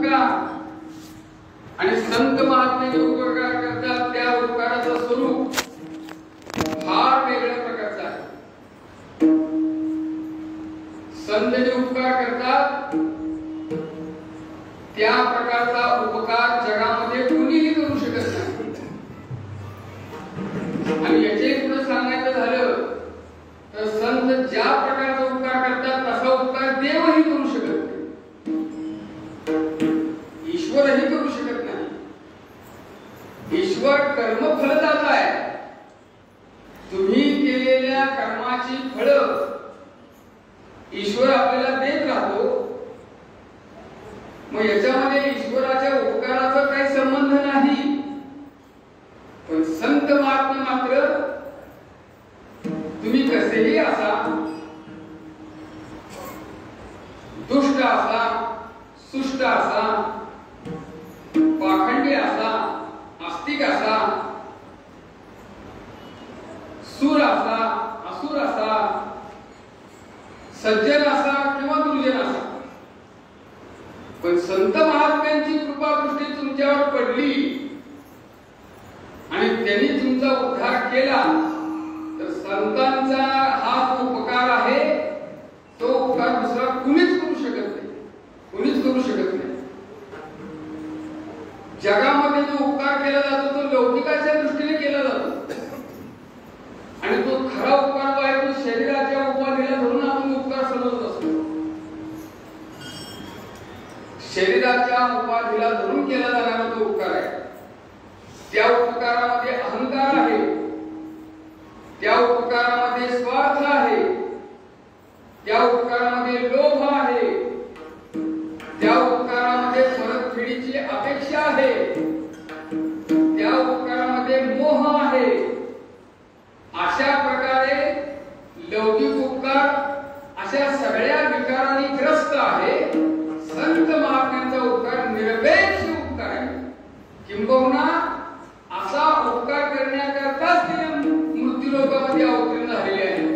उपकार आणि संत महात्मे जे उपकार करतात त्या उपकाराचं स्वरूप फार वेगळ्या प्रकारचं आहे. संत जे उपकार करतात त्या प्रकारचा उपकार जगामध्ये कुणीही करू शकत नाही. आणि याचे पुढे सांगायचं झालं तर संत ज्या प्रकारचा उपकार करतात तसा उपकार देवही करू शकत नाही, ईश्वरही करू शकत नाही. ईश्वर कर्मफलदाता आहे. तुम्ही केलेल्या कर्माची फळं ईश्वर आपल्याला देत राहतो. मग याच्यामध्ये ईश्वराच्या उपकाराचा काही संबंध नाही. पण संत महात्मे मात्र तुम्ही कसेही असा, दुष्ट असा, सुष्ट असा, पाखंडी असा, आस्तिक असा, सूर असा, असुर असा, सज्जन असा किंवा दुर्जन असा, पण संत महात्म्यांची कृपा दृष्टी तुमच्यावर पडली आणि त्यांनी तुमचा उद्धार केला तर संतांचा हा जो उपकार आहे तो उपकार दुसरा कुणीच करू शकत नाही, कुणीच करू शकत नाही. जगामध्ये जो उपकार केला जातो तो लौकिकाच्या दृष्टीने केला जातो आणि तो खरा उपकार जो आहे तो शरीराच्या उपाधीला धरून आपण उपकार समजत असतो. शरीराच्या उपाधीला धरून केला जाणारा तो उपकार आहे. त्या उपकारामध्ये अहंकार आहे, त्या उपकारामध्ये स्वार्थ आहे, त्या उपकारामध्ये लोभ आहे, त्या उपकारामध्ये परतफेडीची अपेक्षा आहे, त्या उपकारामध्ये मोह आहे. अशा प्रकारे लौकिक उपकार अशा सगळ्या विकारांनी ग्रस्त आहे. संत महात्म्यांचा उपकार निरपेक्ष उपकार आहे. किंबहुना असा उपकार करण्याकरताच ते मृत्यूलोकामध्ये अवतीर्ण झालेले आहे.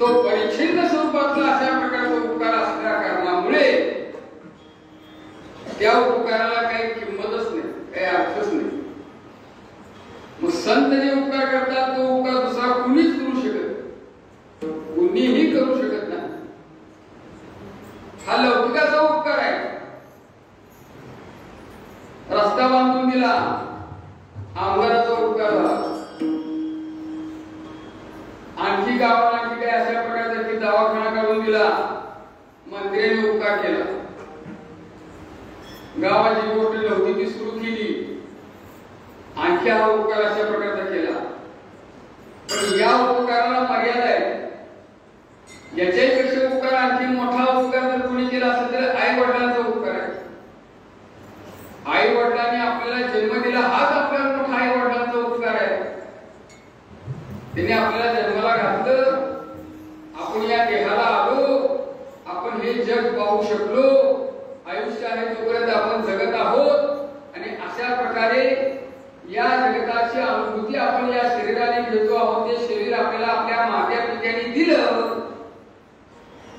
तो परिच्छिन्न स्वरूपातला अशा प्रकारचा उपकार असल्या कारणामुळे त्या उपकाराला काही किंमतच नाही, काही अर्थच नाही. मग संत जे उपकार करतात तो उपकार दुसरा कुणीच करू शकत, कुणीही करू शकत नाही. हा लौकिकाचा उपकार आहे. रस्ता बांधून दिला, आमदाराचा उपकार झाला. आणखी गावाला आणखी काय अशा प्रकारचा की दवाखाना काढून दिला, मंत्र्यांनी उपकार केला. गावाची गोष्ट नव्हती ती सुरू केली, आणखी हा उपकार अशा प्रकारचा केला. पण या उपकाराला मर्यादा आहे. याच्यापेक्षा उपकार आणखी मोठा उपकार जर कोणी केला असेल तर आई वडिलांचा उपकार आहे. आई वडिलांनी आपल्याला जन्म दिला हाच आपल्याला मोठा आई वडिलांचा उपकार आहे. त्यांनी आपल्याला जन्माला घातलं, आपण या देहाला आलो, आपण हे जग पाहू शकलो, आयुष्य आहे तोपर्यंत आपण जगत आहोत आणि अशा प्रकारे या जगताची अनुभूती आपण या शरीराने घेतो आहोत. ते शरीर आपल्याला आपल्या मात्या पित्याने दिलं,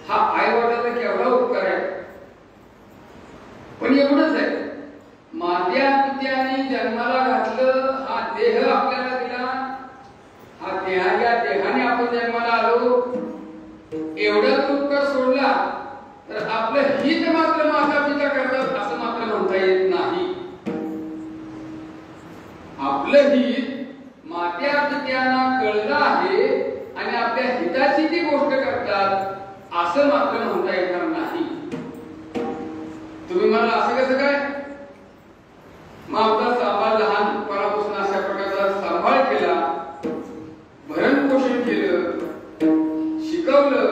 हा आई वडिलांचा केवढा उपकार आहे. पण एवढंच आहे, मात्या पित्याने जन्माला घातलं, हा देह आपल्याला दिला, हा देहाने आपण जन्माला आलो, एवढा उपकार सोडला तर आपलं हित मात्र माता पिता करतात असं मात्र म्हणता येत नाही. आपलं हित मात्या पित्यांना कळलं आहे आणि आपल्या हिताची ती गोष्ट करतात असं मात्र म्हणता येणार नाही. तुम्ही मला असं कसं काय, मग आपला सांभाळ लहानपणापासून अशा प्रकारचा सांभाळ केला, भरण पोषण केलं, शिकवलं,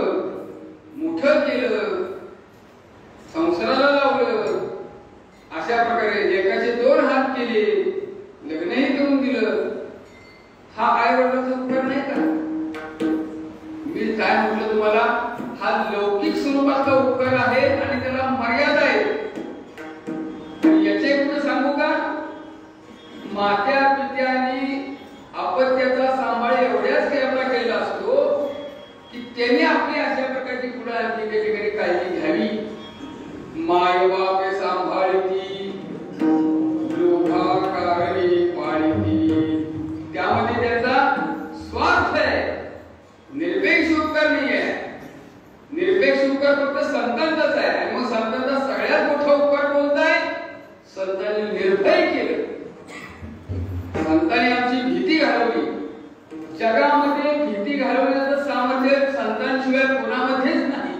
मोठं केलं, संसाराला लावलं, अशा प्रकारे एकाचे 2 हात केले, लग्नही करून दिलं, हा आई वडिलांचा उपकार नाही का? मी काय म्हटलं तुम्हाला, हा लौकिक स्वरूपाचा उपकार आहे आणि त्याला मर्यादा आहे. याचे पुढे सांगू का, मात्या पित्यांनी अपत्याचा सांभाळ एवढ्याच केला केला असतो की त्यांनी आपली अशा प्रकारची पुढे आणखी त्या ठिकाणी काळजी घ्यावी. माय बापे सांभाळती, लोभा कारणी पाळती, त्यामध्ये त्याचा स्वार्थ आहे, निरपेक्ष उपकार नाही आहे. निरपेक्ष उपकार फक्त संतांचाच आहे. आणि मग संतांचा सगळ्यात मोठा उपकार कोणता आहे? संतांनी निर्भय केलं, संतांनी आमची भीती घालवली. जगामध्ये भीती घालवण्याचं सामर्थ्य संतांशिवाय कोणामध्येच नाही.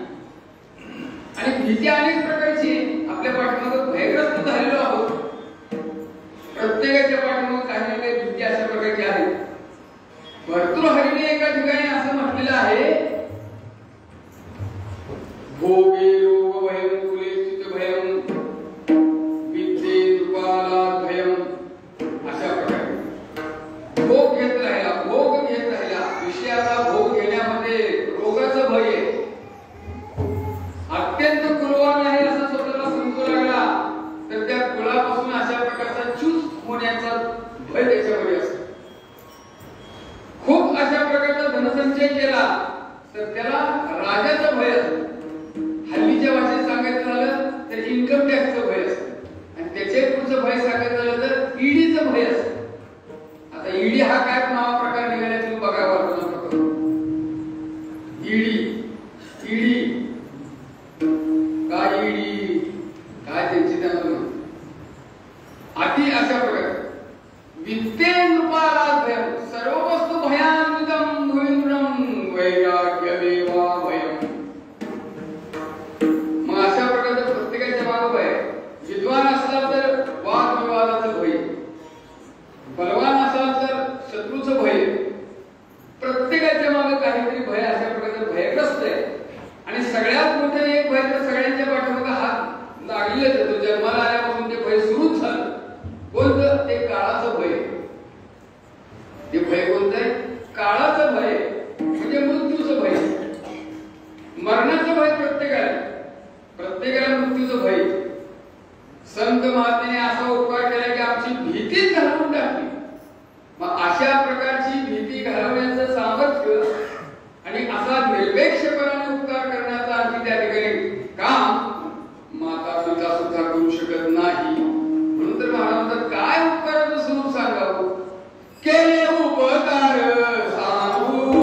आणि भीती अनेक प्रकारची, आपल्या पाठीमागे भयग्रस्त झालेलो आहोत. प्रत्येकाच्या पाठीमागे काही ना काही भीती अशा प्रकारची आहे. भर्तृहरीने एका ठिकाणी असं म्हटलेलं आहे, भोगे रोग भयं कुले स्थित भयं विद्ये नृपाला भयं. अशा प्रकारे भोग घेत राहिला, भोग घेत राहिला, विषयाचा भोग घेण्यामध्ये रोगाचं भय आहे. अत्यंत कुलवान आहे असं स्वतःला समजू लागला तर त्या कुलापासून अशा प्रकारचा च्यूत होण्याचा भय त्याच्यामध्ये असतो. खूप अशा प्रकारचा धनसंचय केला तर त्याला राजाचा भय असतो. हल्लीच्या भाषेत सांगायचं झालं तर इन्कम टॅक्सचं भय असतं आणि त्याचे पुढचं भय सांगायचं झालं तर ईडीचं भय असतं. आता ईडी हा काय नावा प्रकार निघाला तुम्ही बघावा. ईडी काय, ईडी काय त्यांची त्यांना अति अशा प्रकारे विद्ये नृपाला भयं सर्व वस्तू भयान्वितं भुविन्द्रं वैराग्यमेवा भयं. मग अशा प्रकारचं प्रत्येकाच्या मागे भय. विद्वान असला तर वादविवादाचं भय, बलवान असला तर शत्रूचं भय. प्रत्येकाच्या मागे काहीतरी भय अशा प्रकारचं भयग्रस्त आहे. निरपेक्षपणाने उपकार करण्याचा आणखी त्या ठिकाणी काम माता पिता सुद्धा करू शकत नाही. म्हणून तर महाराज काय उपकाराचं स्वरूप सांगावं. केले उपकार सांगू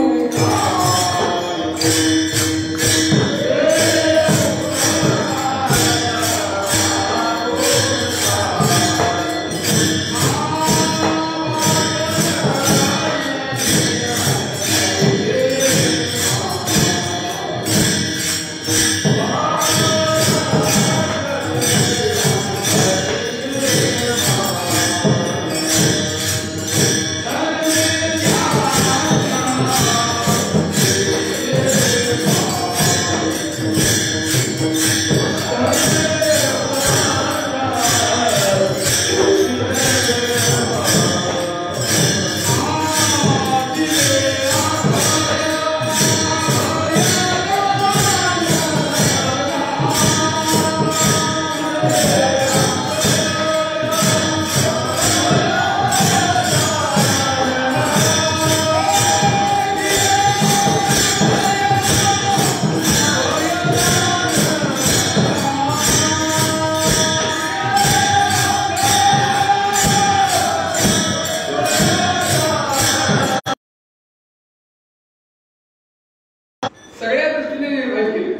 सगळ्या दृष्टीने निर्भय केले.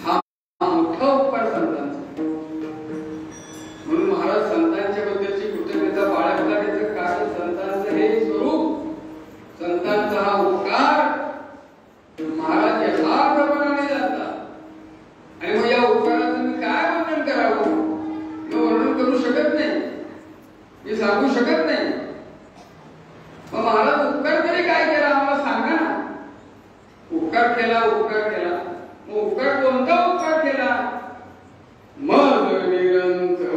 हा मोठा उपकार संतांचा. म्हणून महाराज संतांच्या बद्दलची कृतज्ञता बाळगला. त्याचं कारण संतांचं हे स्वरूप, संतांचा हा उपकार महाराज यथार्थपणाने जातात. आणि मग या उपकाराचं मी काय वर्णन करावं. मी वर्णन करू शकत नाही, मी सांगू शकत नाही. मग महाराज उपकार तरी काय केला आम्हाला सांगा ना. उपकार केला, उपकार केला. मग उपकार कोणता उपकार केला. मग निरंतर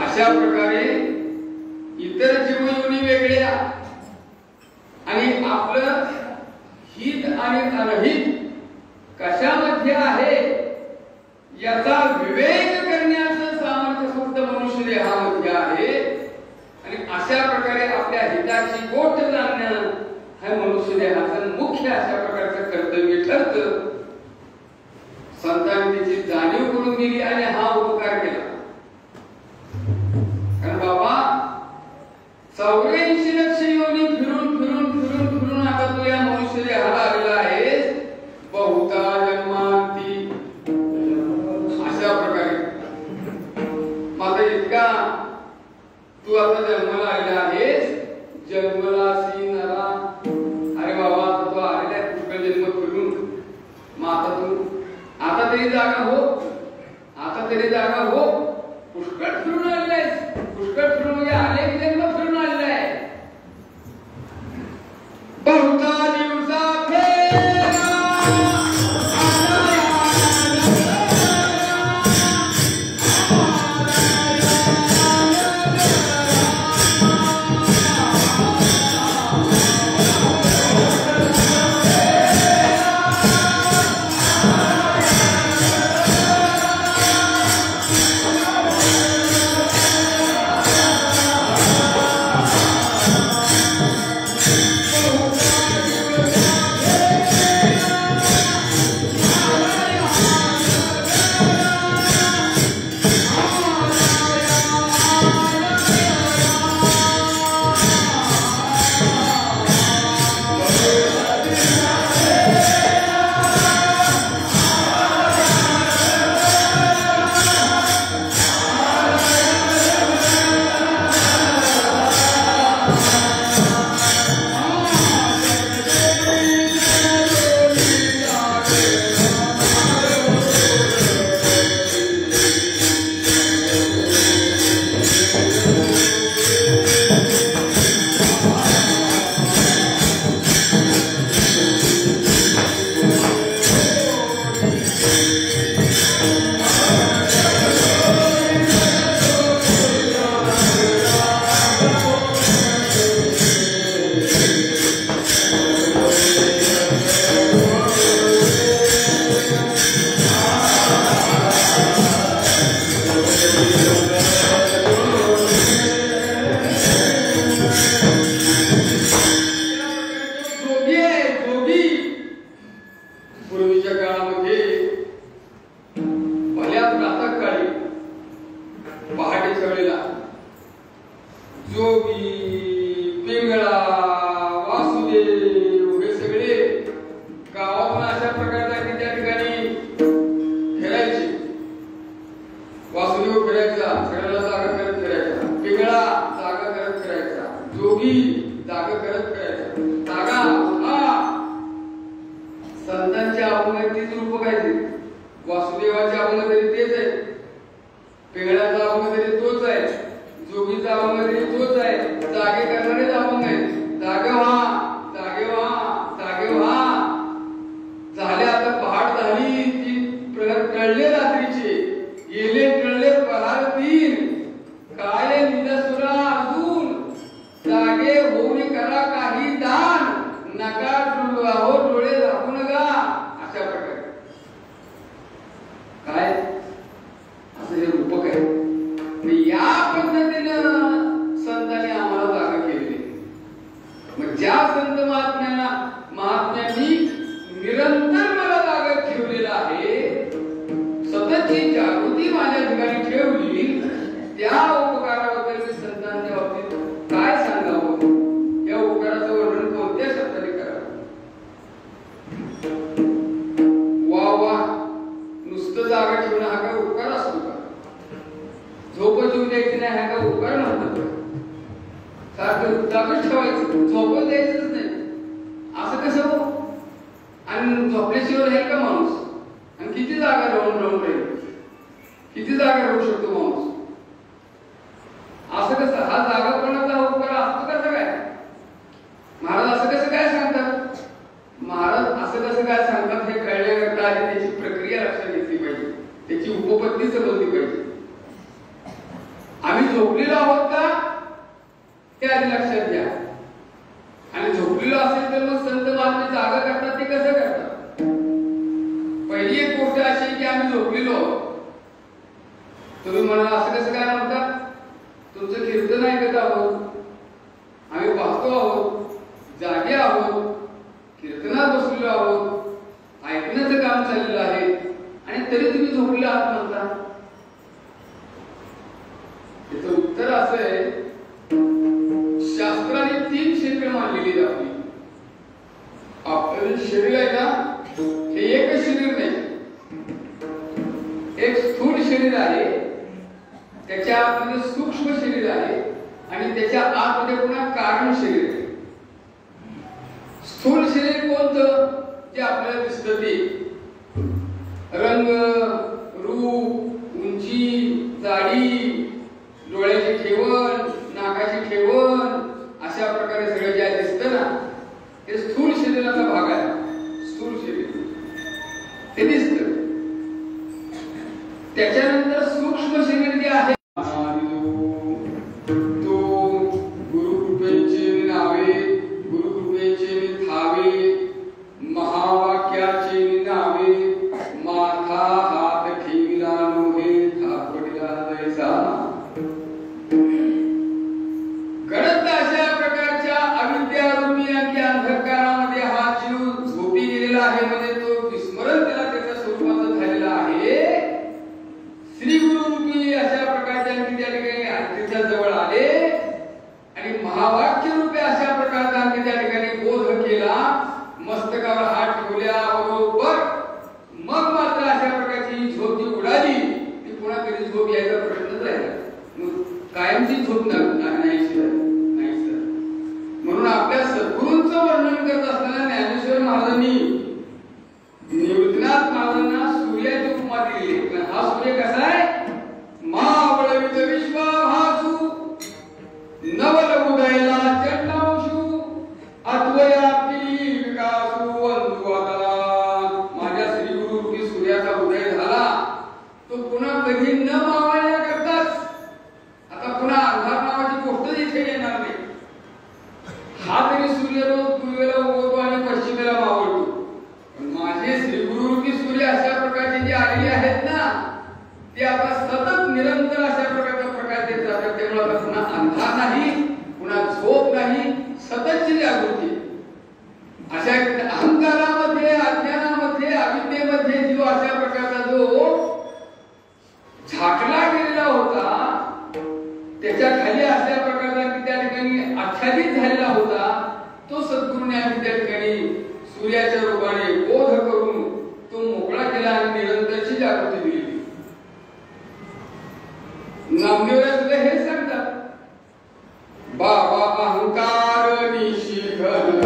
अशा प्रकारे इतर जीवयोनी वेगळ्या आणि आपलं हित आणि अनहित कशामध्ये आहे याचा विवेक करण्याचं सामर्थ्य फक्त मनुष्य देहामध्ये आहे. आणि अशा प्रकारे आपल्या हिताची गोष्ट जाणणं हे मनुष्य देहाचं मुख्य अशा प्रकारचं कर्तव्य ठरतं. संतांनी त्याची जाणीव करून दिली आणि हा उपकार केला. कारण बाबा 84 लक्ष योनी फिरून फिरून फिरून फिरून आता तू या मनुष्य देहाला आलेला आहेस. बहुता जन्मांती अशा प्रकारे माझा इतका तू आता जन्माला आलेला आहेस. जन्मलासी नरा. अरे बाबा आता तू आलेला आहे पुष्कळ जन्म फिरून. मग आता तरी जागा हो. आता तरी जागा हो. पुष्कळ फिरून आलेला आहेस. पुष्कळ फिरून म्हणजे अनेक जन्म फिरून आलेला आहे. बहुता दिवसा फेरा करायचे. वासुदेवाचे अभंग तरी तेच आहे, पेगळाचा अभंग तरी तोच आहे, जोगीचा अभंग तरी तोच आहे, जागे करणारेच अभंग आहेत. जागे व्हा, जागे व्हा, जागे व्हा. झाले आता पहाट झाली, ती टळले रात्रीचे, गेले टळले प्रहार 3. काय निदसुरा अजून, जागे होऊन करा काही दान, नका हो डोळे झाकू नका. अशा प्रकारे काय असं हे रूपक आहे. या पद्धतीनं संतांनी आम्हाला जागा केलेली. मग ज्या संत महात्म्यांनी निरंतर मला जागा ठेवलेला आहे, सततची जागृती माझ्या ठिकाणी ठेवली, त्या उपकाराबद्दल मी संतांच्या बाबतीत काय सांगावं, या उपकाराचं वर्णन कोणत्या शब्दाने करावं. वा वा, नुसतं जागा ठेवणं हा काय उपकार असतो का? झोप देऊ द्यायची नाही हा काय उपकार म्हणतात का? सारखं जागच ठेवायचं, झोप द्यायचंच नाही, असं कसं हो? आणि झोपल्याशिवाय राहील का माणूस? आणि किती जागा राहून राहील, किती जागा राहू शकतो माणूस? असं कसं? हा जागापणाचा उपकार असतो कसं काय? महाराज असं कसं काय सांगतात? महाराज असं कसं काय सांगतात हे कळण्याकरता आधी त्याची प्रक्रिया लक्षात घेतली पाहिजे, त्याची उपपत्ती समजली पाहिजे. आम्ही झोपलेलो आहोत का ते आधी लक्षात घ्या. आणि झोपलेलो असेल तर मग संत महात्मे जागा करतात ते कसं करतात? पहिली एक गोष्ट अशी की आम्ही झोपलेलो आहोत. तुम्ही म्हणाल असं कसं काय म्हणतात? तुमचं कीर्तन ऐकत आहोत, आम्ही वाचतो आहोत, जागे आहोत, कीर्तनात बसलेलो आहोत, ऐकण्याचं काम चाललेलं आहे, आणि तरी तुम्ही झोपलेला आहात म्हणता. त्याचं उत्तर असं आहे, शास्त्राने 3 क्षेत्र मानलेली आपली. आपलं शरीर आहे ना, हे एकच शरीर नाही. एक स्थूल शरीर आहे, त्याच्या आतमध्ये सूक्ष्म शरीर आहे, आणि त्याच्या आतमध्ये पुन्हा कारण शरीर आहे. स्थूल शरीर कोणतं? जे आपल्याला दिसतं ते रंग, रूप, उंची, जाडी, डोळ्याची ठेवण, नाकाची ठेवण, अशा प्रकारे सगळं जे दिसतं ना, हे स्थूल शरीराचा भाग आहे. स्थूल शरीर ते दिसतं. त्याच्यानंतर सूक्ष्म शरीर जे आहे, तो गुरुकृपेचे नावे, गुरुकृपेचे थावे, महावाक्याचे नावे, माथा हात ठेविला नोहे, थापडिला जैसा. गडद अशा प्रकारच्या अविद्यारूपी अंधकारामध्ये हा जीव झोपी गेलेला आहे, म्हणजे तो विस्मरण त्याला त्याच्या स्वरूपाचं झालेला आहे. श्री गुरुरूपी अशा प्रकारच्या त्या ठिकाणी आरतीच्या जवळ आले, आणि महावाक्य रूपी अशा प्रकारचा त्या ठिकाणी बोध केला, मस्तकावर हात ठेवल्याबरोबर मग मात्र अशा प्रकारची झोप जी उडाली, ती पुन्हा कधी झोप यायचा प्रश्नच राहिला. कायमची झोप नाही सर. म्हणून आपल्या सद्गुरूंचं वर्णन करत असताना ज्ञानेश्वर महाराजांनी निवृत्तीनाथ महाराजांना सूर्याची उपमा दिली. हा सूर्य कसा आहे? मावळवित विश्वाभासू, नवल उदयला चंडांशू, अद्वयाप्ती विकासू वंदुवादला. माझ्या श्री गुरु रूपी सूर्याचा उदय झाला, तो पुन्हा कधी न मावळण्याकरताच. आता पुन्हा अंधार नावाची गोष्ट इथे येणार नाही. हा तरी सूर्य रोज पूर्वेला उगवतो आणि पश्चिमेला मावळतो, पण माझे श्री गुरु रूपी सूर्य अशा प्रकारचे जे आलेले आहेत ना, ते आता सतत निरंतर अशा प्रकारच्या प्रकाश देत जातात. त्यामुळे आता पुन्हा अंधार नाही, पुन्हा झोप नाही, सततची जागृती. अशा अहंकारामध्ये, अज्ञानामध्ये, अविद्येमध्ये जीव अशा प्रकारचा जो झाकला गेलेला होता, त्याच्या खाली अशा प्रकारचा त्या ठिकाणी आच्छादित झालेला होता, तो सद्गुरूने आम्ही त्या ठिकाणी सूर्याच्या रूपाने बोध करून तो मोकळा केला आणि निरंतरची जागृती दिली. नामदेवराय सुद्धा हे सांगतात, बाबा अहंकार निशिघन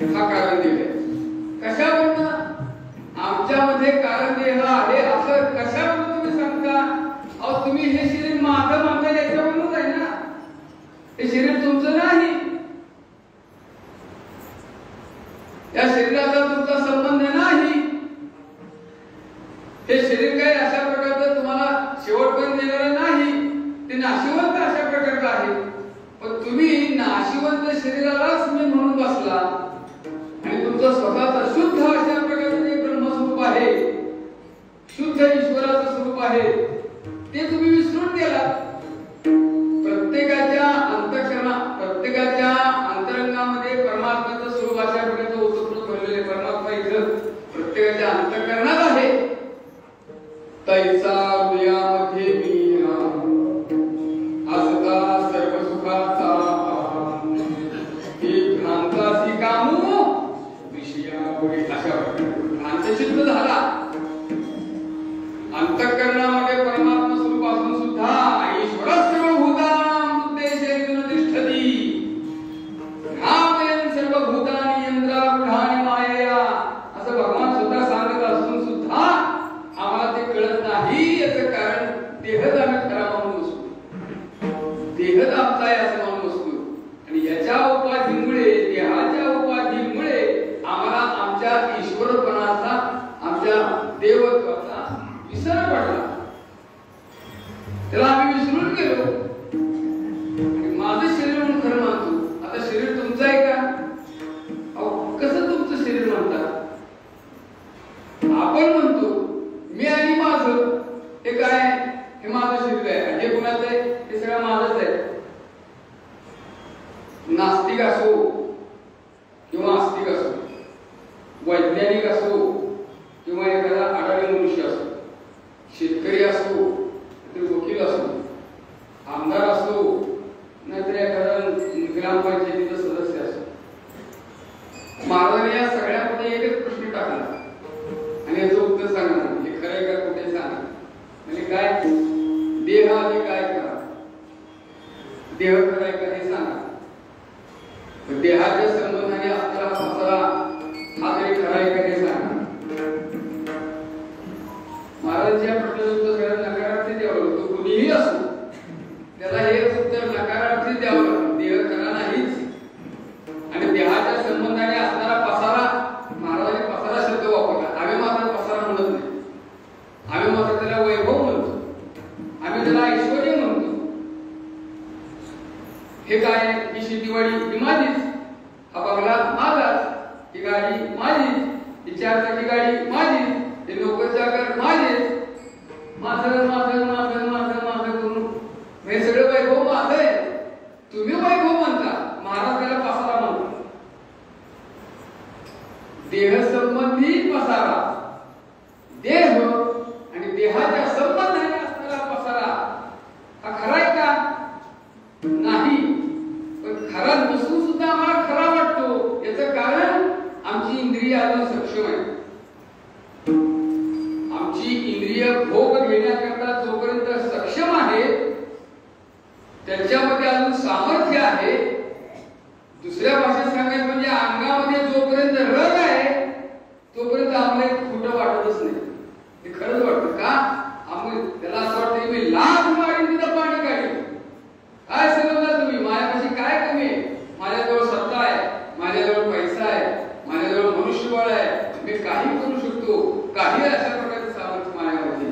हा कारण देह आहे. कशावरनं? आमच्यामध्ये कारण देह आहे असं कशावरून तुम्ही सांगता? अहो तुम्ही हे शरीर माझं मानता याच्यावरूनच आहे ना. हे शरीर तुमचं नाही. या शरीराचा तुमचा संबंध नाही. हे शरीर काही अशा प्रकारचं तुम्हाला शेवटपर्यंत येणार नाही. ते नाशिवंत अशा प्रकारचं आहे. पण तुम्ही नाशिवंत शरीरालाच मी म्हणून बसला आणि तुमचं स्वतःचं शुद्ध अशा प्रकारचं जे ब्रह्मस्वरूप आहे, शुद्ध ईश्वराचं स्वरूप आहे, ते तुम्ही विसरून गेला. प्रत्येकाच्या प्रत्येकाच्या अंतरंगामध्ये परमात्म्याचं स्वरूप अशा प्रकारचं ओतप्रोत भरलेले परमात्मा इथं प्रत्येकाच्या अंतःकरणात आहे. तैसा हृदयामध्ये मी असता सर्व सुखाचा ही भ्रांतासी कामू विषयापुढे अशा भ्रांत चित्त झाला. अंतःकरणामध्ये परमात्मा स्वरूप असून सुद्धा ईश्वर सर्वभूतानां उद्देशेन तिष्ठति भ्रामयन् सर्वभूतानि यंत्रारूढानि मायया असं भगवान सुद्धा सांगत असून सुद्धा आम्हाला ते कळत नाही. याचं कारण देहच आम्ही खरा मानून बसतो. देहच आमचा आहे असं मानून बसतो आणि याच्या उपाधीमुळे, देहाच्या उपाधीमुळे आम्हाला आमच्या ईश्वरपणाचा, आमच्या देवत्वाचा विसर पडला. त्याला आम्ही विसरून गेलो आणि माझं शरीर म्हणून खरं मानतो. आता शरीर तुमचं आहे का? अहो कसं तुमचं शरीर म्हणतात? आपण म्हणतो मी आणि माझं. हे काय? हे माझं शरीर आहे. हे कुणाचं आहे? हे सगळं माझंच आहे. नास्तिक असो किंवा आस्तिक असो, वैज्ञानिक असो किंवा एखादा आडाणी मनुष्य असो, शेतकरी असो नाहीतर वकील असो, आमदार असो नाहीतर एखादा ग्रामपंचायतीचा सदस्य असो, महाराजांनी या सगळ्यामध्ये एकच प्रश्न टाकला आणि याचं उत्तर सांगा. हे खरं आहे का कुठे सांगा. म्हणजे काय? देह आधी काय करा? देह खरं आहे का हे सांगा. देहाच्या संबंधाने असलेला पसारा हा तरी खरा आहे का हे सांगा. महाराजांच्या प्रश्नाचं उत्तर नकारार्थी द्यावं. तो कुणीही असो त्याला हेच उत्तर नकारार्थी द्यावं. देह खरा नाहीच. आणि देहाच्या संबंधाने असणारा पसारा, महाराजांनी पसारा शब्द वापरला. आम्ही मात्र पसारा म्हणत नाही. आम्ही मात्र त्याला वैभव म्हणतो. आम्ही त्याला ऐश्वर्य म्हणतो. हे काय? ही शेतीवाडी ही माझीच, हा बंगला माझाच, ही गाडी माझीच, ही चारचाकी गाडी माझीच, हे नोकर चाकर माझेच. माझं माझं माझं माझं माझं करून हे सगळं वैभव माझं आहे. तुम्ही वैभव म्हणता, महाराज त्याला पसारा म्हणतो. देह संबंधी पसारा, देह आणि देहाच्या संबंधाने असलेला पसारा हा खरा आहे का? नाही. पण खरा नसून सुद्धा आम्हाला खरा वाटतो. याचं कारण आमची इंद्रिय अजून सक्षम आहे. आमची इंद्रिय भोग घेण्याकरता जोपर्यंत सक्षम आहे, त्यांच्यामध्ये अजून सामर्थ्य आहे. दुसऱ्या भाषेत सांगायचं म्हणजे अंगामध्ये जोपर्यंत रग आहे तोपर्यंत आम्हाला खोटं वाटतच नाही. हे खरंच वाटतं का? आम्ही त्याला असं वाटतं की मी लाख मारीन तिथं पाणी काढेल. काय समजला तुम्ही? माझ्यापाशी काय कमी आहे? माझ्याजवळ सत्ता आहे, माझ्याजवळ पैसा आहे, माझ्याजवळ मनुष्यबळ आहे, मी काही करू शकतो. काही अशा प्रकारचं सामर्थ्य माझ्यामध्ये.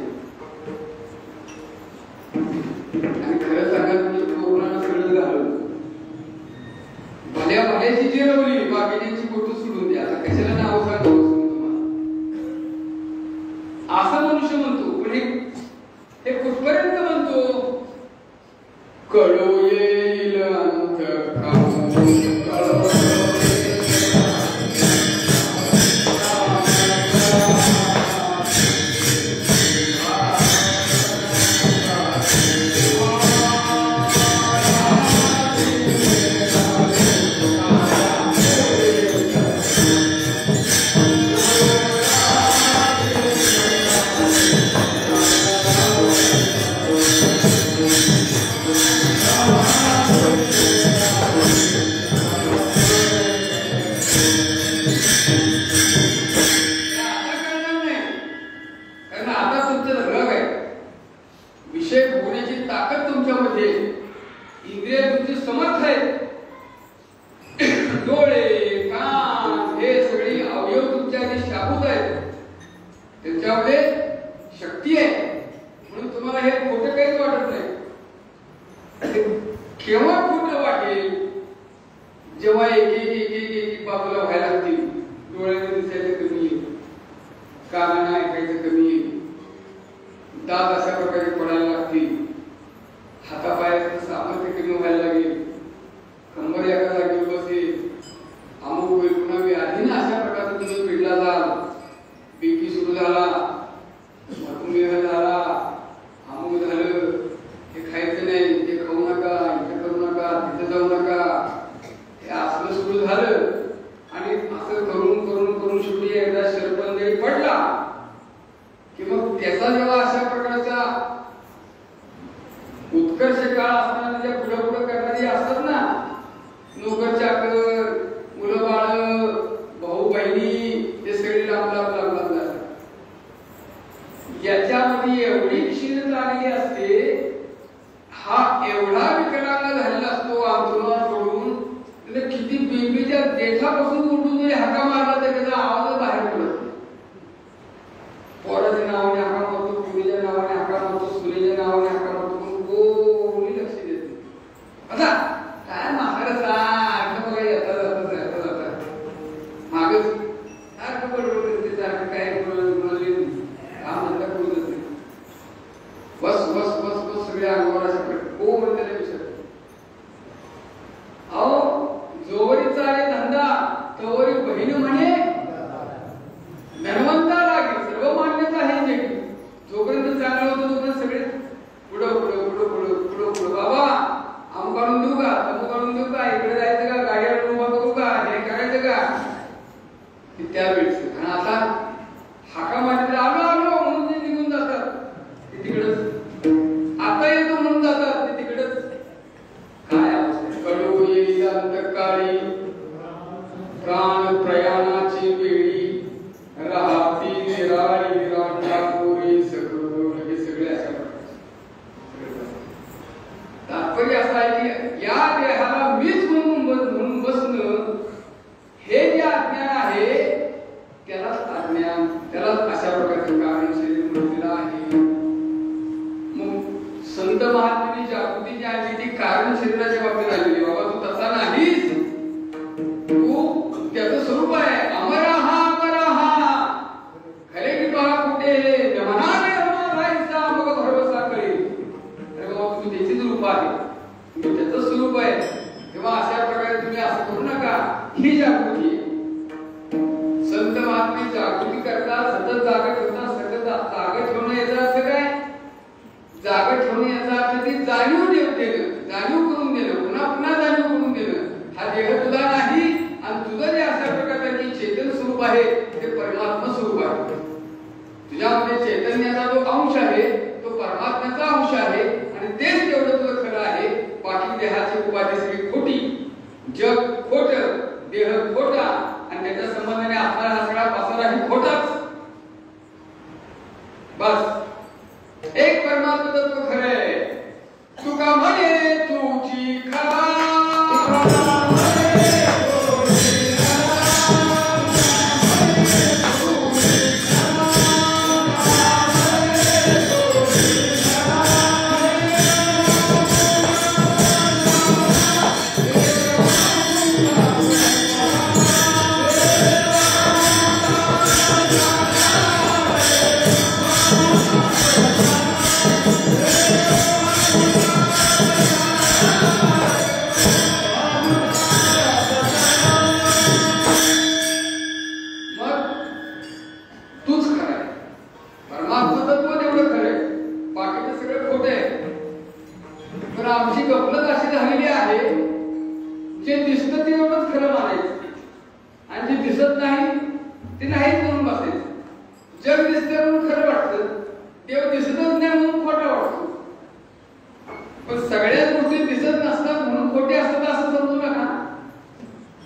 पण सगळ्याच गोष्टी दिसत नसतात म्हणून खोटे असतात असं समजू नका.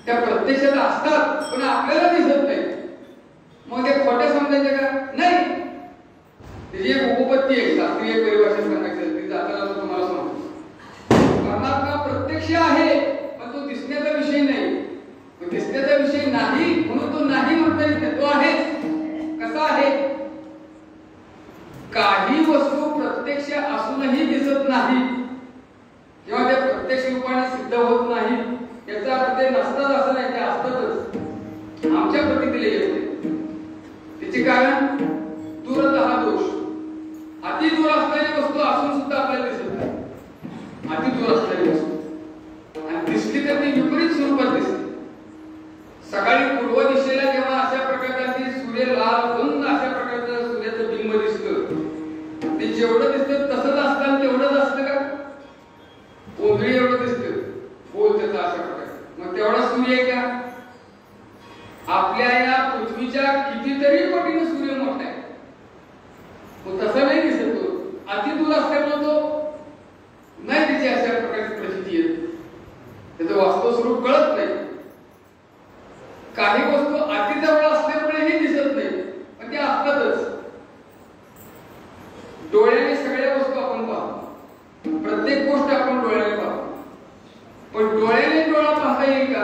त्या प्रत्येक प्रत्यक्षात असतात पण आपल्याला दिसत नाही. मग ते खोटे समजायचे का? नाही. त्याची एक उपपत्ती आहे, शास्त्रीय परिभाषेत सांगायचं ती जाताना तुम्हाला सांगतो. परमात्मा प्रत्यक्ष आहे पण तो दिसण्याचा विषय नाही. तो दिसण्याचा विषय नाही म्हणून तो नाही म्हणता येत नाही. तो आहे. कसा आहे? काही वस्तू प्रत्यक्ष असूनही दिसत नाही किंवा ते प्रत्यक्ष रूपाने सिद्ध होत नाही याचा अर्थ ते नसतात असं नाही, ते असतातच. आमच्या प्रतीला येते त्याचे कारण दूरतः दोष. अति दूर असणारी वस्तू असून सुद्धा आपल्याला दिसत नाही. अति दूर असणारी वस्तू आणि दिसली तर ती विपरीत स्वरूपात दिसते. सकाळी पूर्व दिशेला जेव्हा अशा प्रकारची सूर्य लाल बंद अशा प्रकारचं सूर्याचं बिंब दिसतं, ते जेवढं दिसतं तसंच असतं तेवढंच असतं का? ओंजळी एवढं दिसतं बोल त्याचा अशा प्रकारे. मग तेवढा सूर्य आहे का? आपल्या या पृथ्वीच्या कितीतरी पटीने सूर्य मोठा आहे. मग तसं नाही दिसत. तो अति दूर असल्यामुळे तो नाही त्याची अशा प्रकारची प्रचिती येत. त्याचं वास्तव स्वरूप कळत नाही. काही वस्तू अति जवळ असल्यामुळे हे दिसत नाही पण ते असतातच. डोळ्याने सगळ्या वस्तू आपण पाहतो. प्रत्येक गोष्ट आपण डोळ्याने पाहतो. पण डोळ्याने डोळा पाहता येईल का?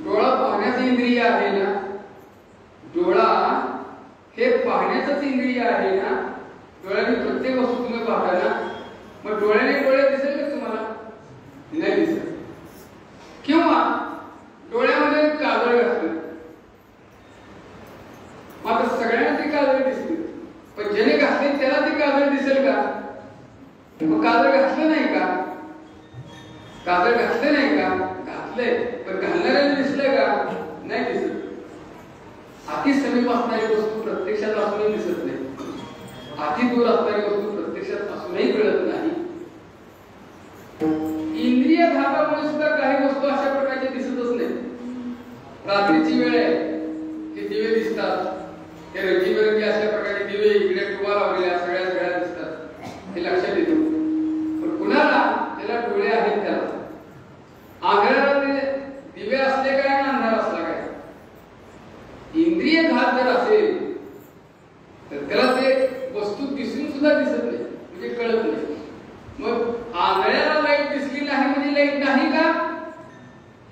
डोळा पाहण्याचं इंद्रिय आहे ना. डोळा हे पाहण्याचंच इंद्रिय आहे ना. डोळ्याने प्रत्येक वस्तू तुम्ही पाहता ना. मग डोळ्याने डोळे दिसेल का तुम्हाला? नाही दिसत. किंवा डोळ्यामध्ये काजळ घातलं, मात्र सगळ्यांना ती काजळ दिसते पण ज्याने घातली त्याला ती काजळ दिसेल का? मग काजळ घातलं नाही का? काजळ घातलं नाही का? घातलंय पण घालणाऱ्याला दिसलंय का? नाही दिसत. अति समीप असणारी वस्तू प्रत्यक्षात असूनही दिसत नाही. अति दूर असणारी वस्तू प्रत्यक्षात असूनही कळत नाही. इंद्रिय घातामुळे सुद्धा काही वस्तू अशा प्रकारच्या दिसतच नाही. रात्रीची वेळ आहे, हे दिवे दिसतात. हे रंगीबेरंगी अशा प्रकारचे दिवे इकडे टुवा लावलेल्या सगळ्या दिसतात. हे लक्षात येतं. पण कुणाला त्याला डोळे आहेत त्याला आंधळ्याला ते दिवे असले काय ना अंधार असला काय. इंद्रिय घात जर असेल तर त्याला ते वस्तू दिसून सुद्धा दिसत नाही म्हणजे कळत नाही. मग आंधळ्याला लाईट दिसली नाही म्हणजे लाईट नाही का?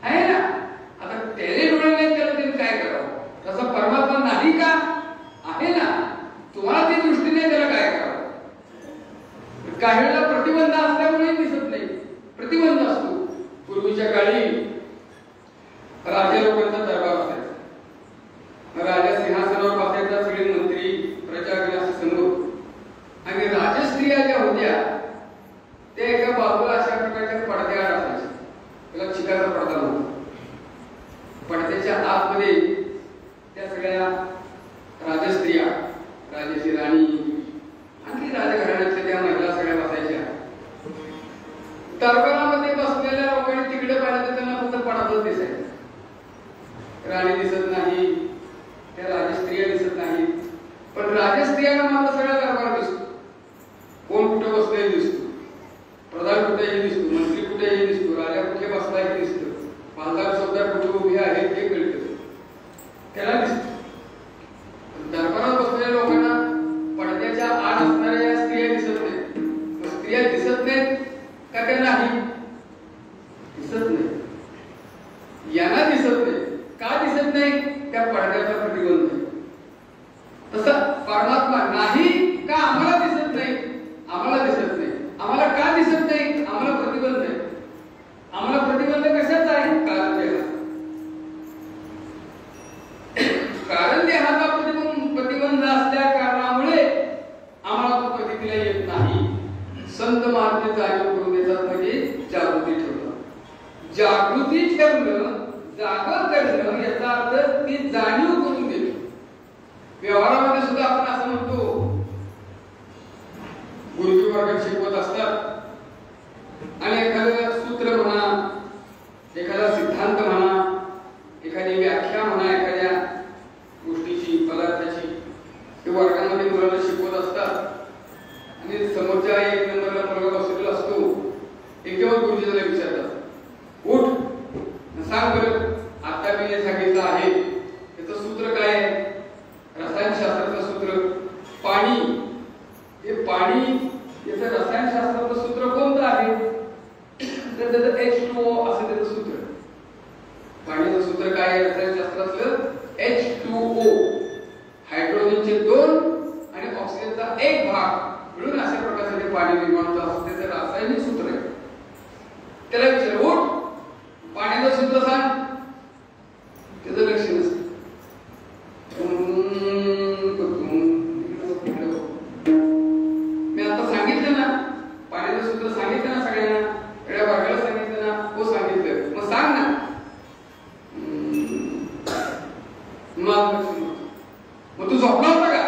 आहे ना. आता त्याने डोळे नाही त्याला त्याने काय करावं? तसा परमात्मा नाही का? आहे ना. तुम्हाला ती दृष्टी नाही त्याला काय करावं? काही वेळेला प्रतिबंध असल्यामुळे दिसत नाही. प्रतिबंध असतो. पूर्वीच्या काळी राजा लोकांचा दरबार असायचा. राजा सिंहासनावर बसायचा, सगळे मंत्री प्रजा समोर आणि राजस्त्रिया ज्या होत्या त्या एका बाजूला अशा प्रकारच्या पडद्यावर असायच्या. त्याला चिकाचा पडदा होता. पडद्याच्या आतमध्ये त्या सगळ्या राजस्त्रिया, राजाची राणी आणि राजघराण्यातल्या त्या महिला सगळ्या बसायच्या. दरबारामध्ये बसलेल्या लोकांनी तिकडे पाहिलं तर त्यांना फक्त पडदाच दिसायचा. राणी दिसत नाही, त्या राजस्त्रिया दिसत नाही. पण राजस्त्रियांना मात्र सगळा दरबार दिसतो. कोण कुठे बसलाय दिसतो, प्रधान कुठेही दिसतो, मंत्री कुठेही दिसतो, राजा कुठे बसलाय हे दिसतो, मालदार सरदार कुठे उभे आहेत हे कळतं. त्याला दिसतो. दरबारात बसलेल्या लोकांना पडद्याच्या आड असणाऱ्या या स्त्रिया दिसत नाहीत. स्त्रिया दिसत नाहीत का? त्या नाही दिसत नाही. यांना दिसत नाही का? दिसत नाही त्या पडद्याचा प्रतिबंध आहे. तसं परमात्मा नाही का? आम्हाला दिसत नाही. आम्हाला दिसत नाही. आम्हाला का दिसत नाही? आम्हाला प्रतिबंध आहे. आम्हाला प्रतिबंध कशाचा आहे? कारण देहाचा. कारण देहाचा प्रतिबंध असल्या कारणामुळे आम्हाला तो प्रतिक्रिया येत नाही. संत महात्मे जाणीव करून देतात म्हणजे जागृती ठेवणं. जागृती ठेवणं, जागर करणं याचा अर्थ ती जाणीव करून देणं. व्यवहारामध्ये सुद्धा आपण असं म्हणतो, गुरुजी वर्गात शिकवत असतात आणि एखादं सूत्र म्हणा, एखादा सिद्धांत म्हणा, एखादी व्याख्या म्हणा एखाद्या गोष्टीची, पदार्थाची, ते वर्गामध्ये मुलांना शिकवत असतात आणि समोरच्या एक नंबरला मुलगा बसलेला असतो. एक दिवस गुरुजी त्याला विचारतात, उठ आता मी जे सांगितलं आहे त्याचं सूत्र काय आहे? रसायनशास्त्राचं सूत्र पाणी. हे पाणी याचं रसायनशास्त्राचं सूत्र कोणतं आहे? तर त्याचं H2O असं त्याचं सूत्र. पाण्याचं सूत्र काय आहे रसायनशास्त्रातलं? H2O. हायड्रोजनचे 2 आणि ऑक्सिजनचा 1 भाग मिळून अशा प्रकारचं ते पाणी निर्माण होतं असं त्याचं रासायनिक सूत्र आहे. त्याला विचार उठ पाण्याचं सूत्र सांग. त्याचं लक्ष नसतं. मी आता सांगितलं ना पाण्याचं सूत्र सांगितलं ना सगळ्यांना एवढ्या वर्गाला सांगितलं ना हो सांगितलं मग सांग ना. मग तू झोपला होता का?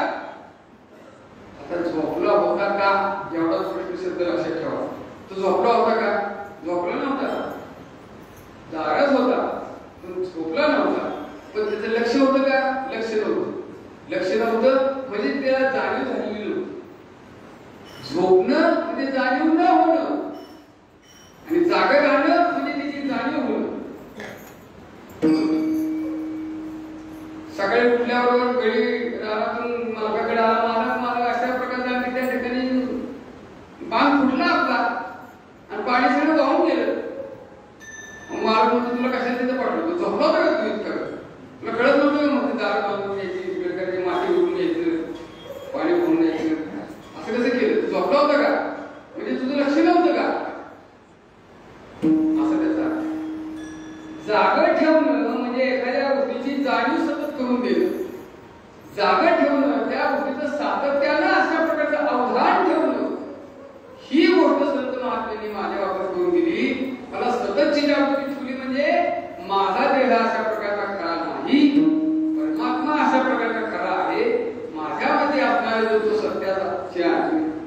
आता झोपला होता का एवढाच प्रश्न शब्द लक्षात ठेवा. तू झोपला होता का? झोपला नव्हता. जागाच होता पण झोपला नव्हता. पण त्याचं लक्ष होतं का? लक्ष नव्हतं. लक्ष नव्हतं म्हणजे त्याला जाणीव झालेली नव्हती. झोपणं म्हणजे जाणीव न होणं आणि जागा राहणं म्हणजे त्याची जाणीव होणं. सकाळी उठल्याबरोबर गडी रानातून मालकाकडे आला. मालक अशा प्रकारचा आम्ही त्या ठिकाणी बांध फुटला आपला आणि पाणी सगळं वाहून गेलं. मालक म्हणतो तुला कशाला तिथं पाठवतो? झोपला होता का तू इतकं? तुला कळत नव्हतं मग दार बांधून घ्यायची माती उडून घ्यायचं पाणी भरून घ्यायचं असं कसं केलं? झोपला होता का? म्हणजे तुझं लक्ष नव्हतं का? असं त्याचा जागा ठेवणं म्हणजे एखाद्या गोष्टीची जाणीव सतत करून देणं. जागा ठेवणं त्या गोष्टीचं सातत्यानं अशा प्रकारचं अवधान ठेवणं ही गोष्ट संत महात्म्यांनी माझ्या वापर करून दिली. मला सततची जागृती ठेवली म्हणजे माझा देह अशा प्रकारचा खरा नाही, परमात्मा अशा प्रकारचा खरा आहे. माझ्यामध्ये असणारा जो तो सत्याचा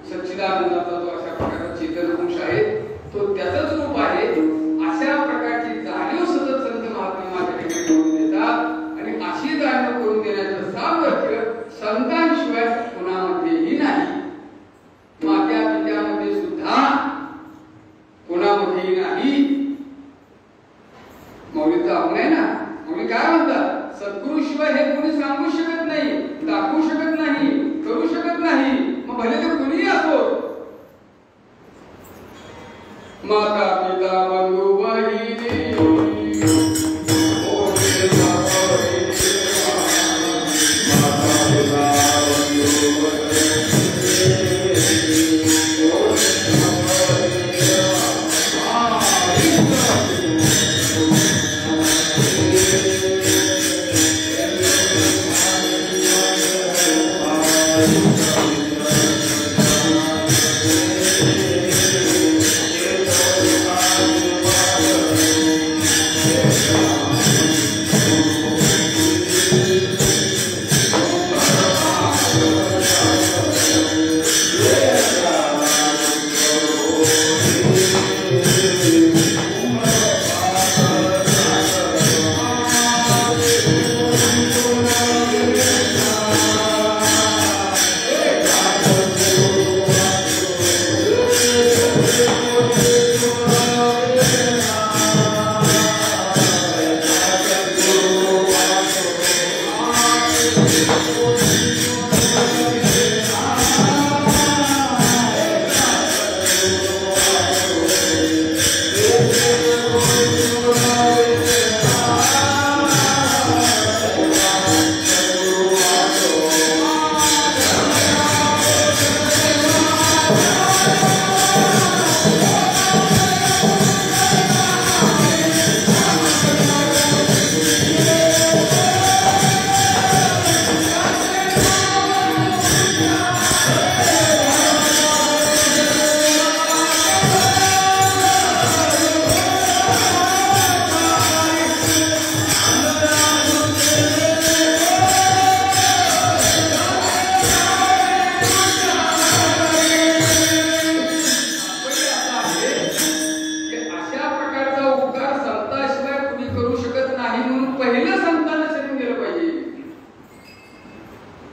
सच्चिदानंदाचा जो अशा प्रकारचा चेतन अंश आहे तो त्याचंच रूप आहे. अशा प्रकारची जाणीव सतत संत महात्मे माझ्या ठिकाणी करून देतात आणि अशी जाणीव करून देण्याचं सामर्थ्य संतांशिवाय कोणामध्येही नाही. मात्या पित्यामध्ये सुद्धा कोणामध्येही नाही. मौलिकता आपण आहे ना. मौलिक काय म्हणतात? सद्गुरु शिवाय हे कोणी सांगू शकत नाही, दाखवू शकत नाही, करू शकत नाही. मग भले ते कोणीही असो. माता पिता बंधू बहिणी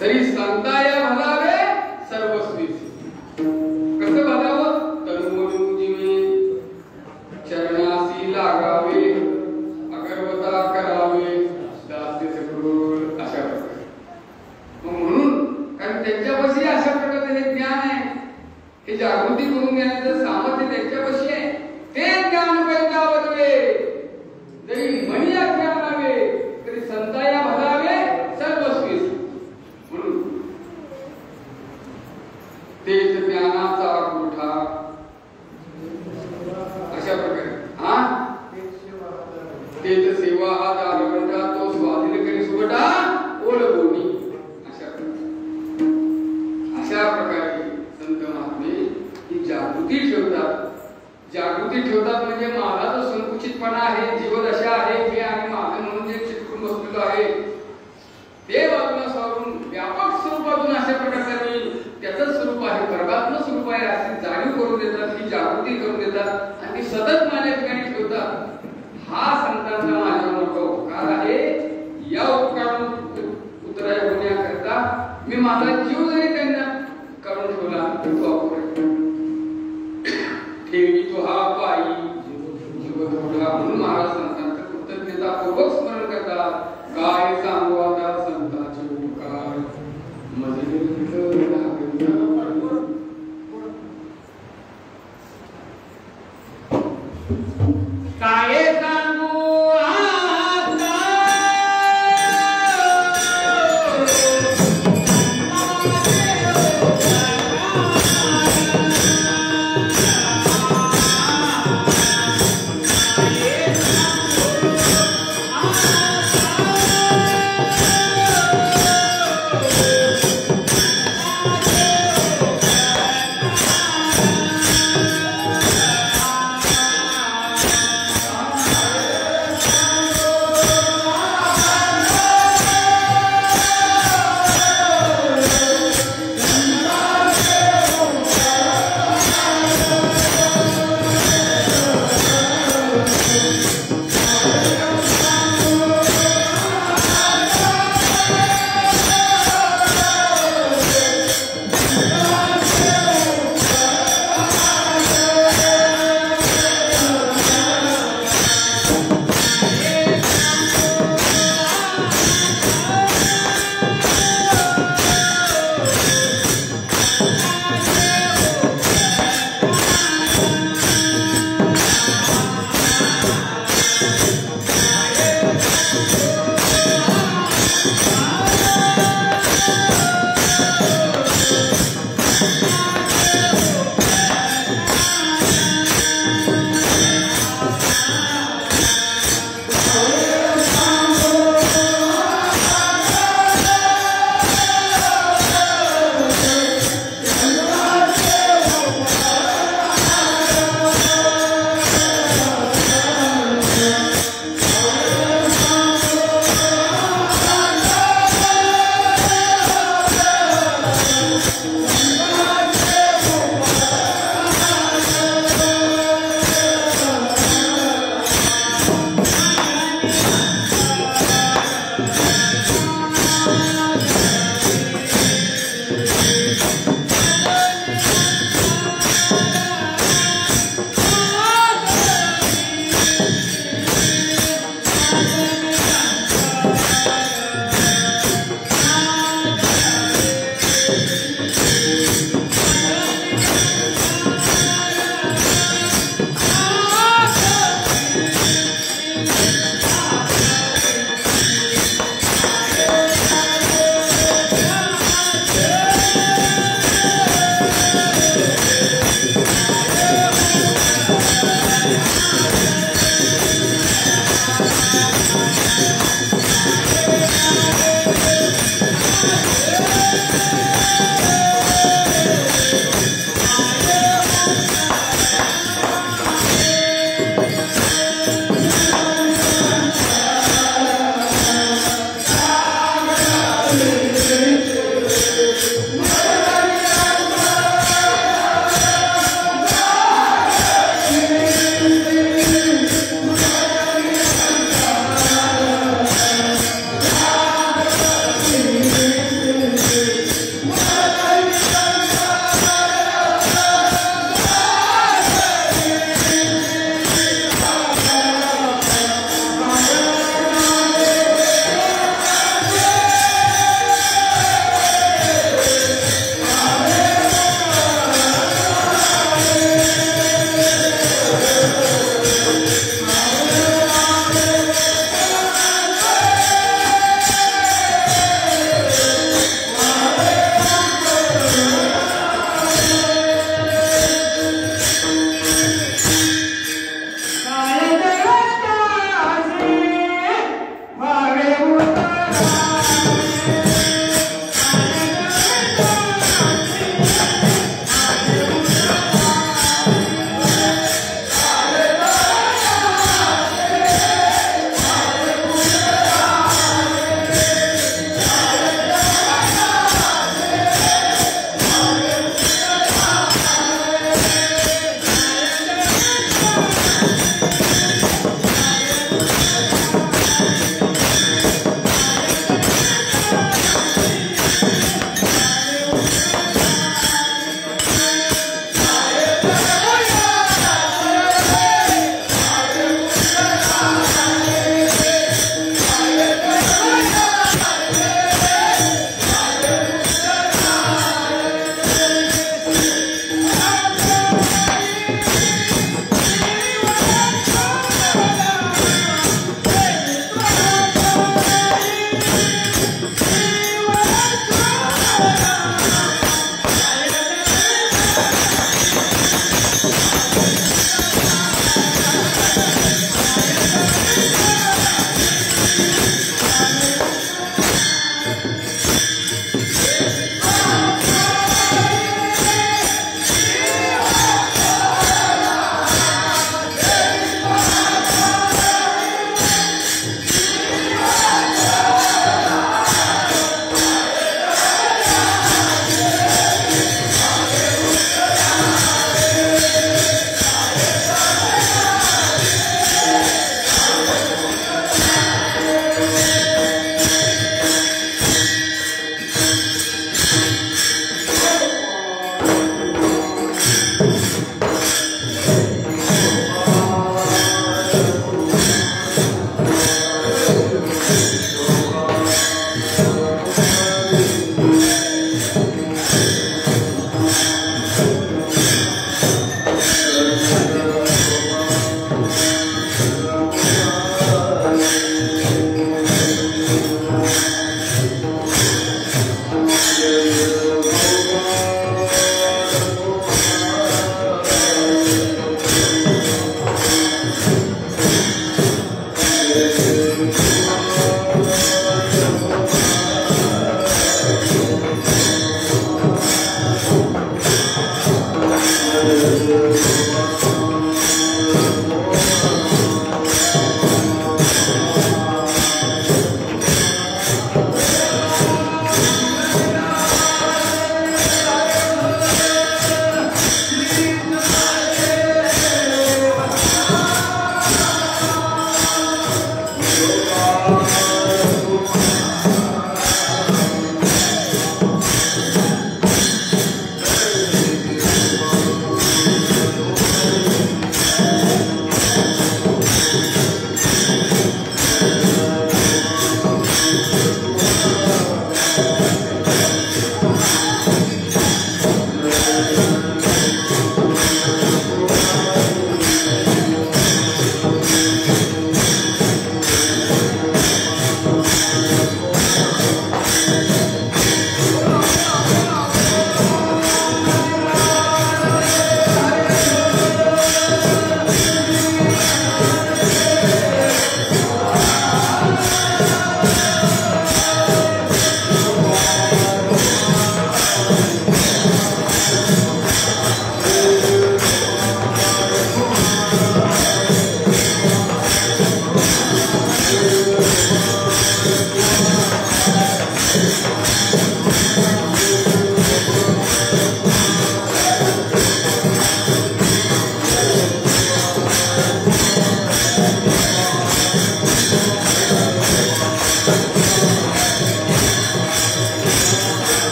तरी संताया भलावे सर्वस्वी. कसं भलावं? तनुमनु जीवे चरणासी लागावे, अगरवता करावा ठेवा हा दारबंदा तो स्वाधीन करी सुबटा ओळ बोनी. अशा प्रकारे संत महात्मे ही जागृती ठेवतात. जागृती ठेवतात म्हणजे माझा जो संकुचितपणा आहे, जीवदशा आहे, मी आणि माझं म्हणून जे चिटकून बसलेलो आहे ते बाजूला सारून व्यापक स्वरूपातून अशा प्रकारे त्याचं स्वरूप आहे, परमात्मा स्वरूप आहे अशी जाणीव करून देतात, ही जागृती करून देतात आणि ती सतत माझ्या ठिकाणी ठेवतात. हा संतांचा माझ्यावर मोठा उपकार आहे. या उपकारातून उतराय होण्याकरता मी माझा जीव जरी त्यांना करून ठेवला तो अपुरा ठेवी तो हा पायी जीव ठेवला. म्हणून महाराज संतांचं कृतज्ञतापूर्वक स्मरण करतात. काय सांगू आता संतांचे उपकार मध्ये काय सांगू Ah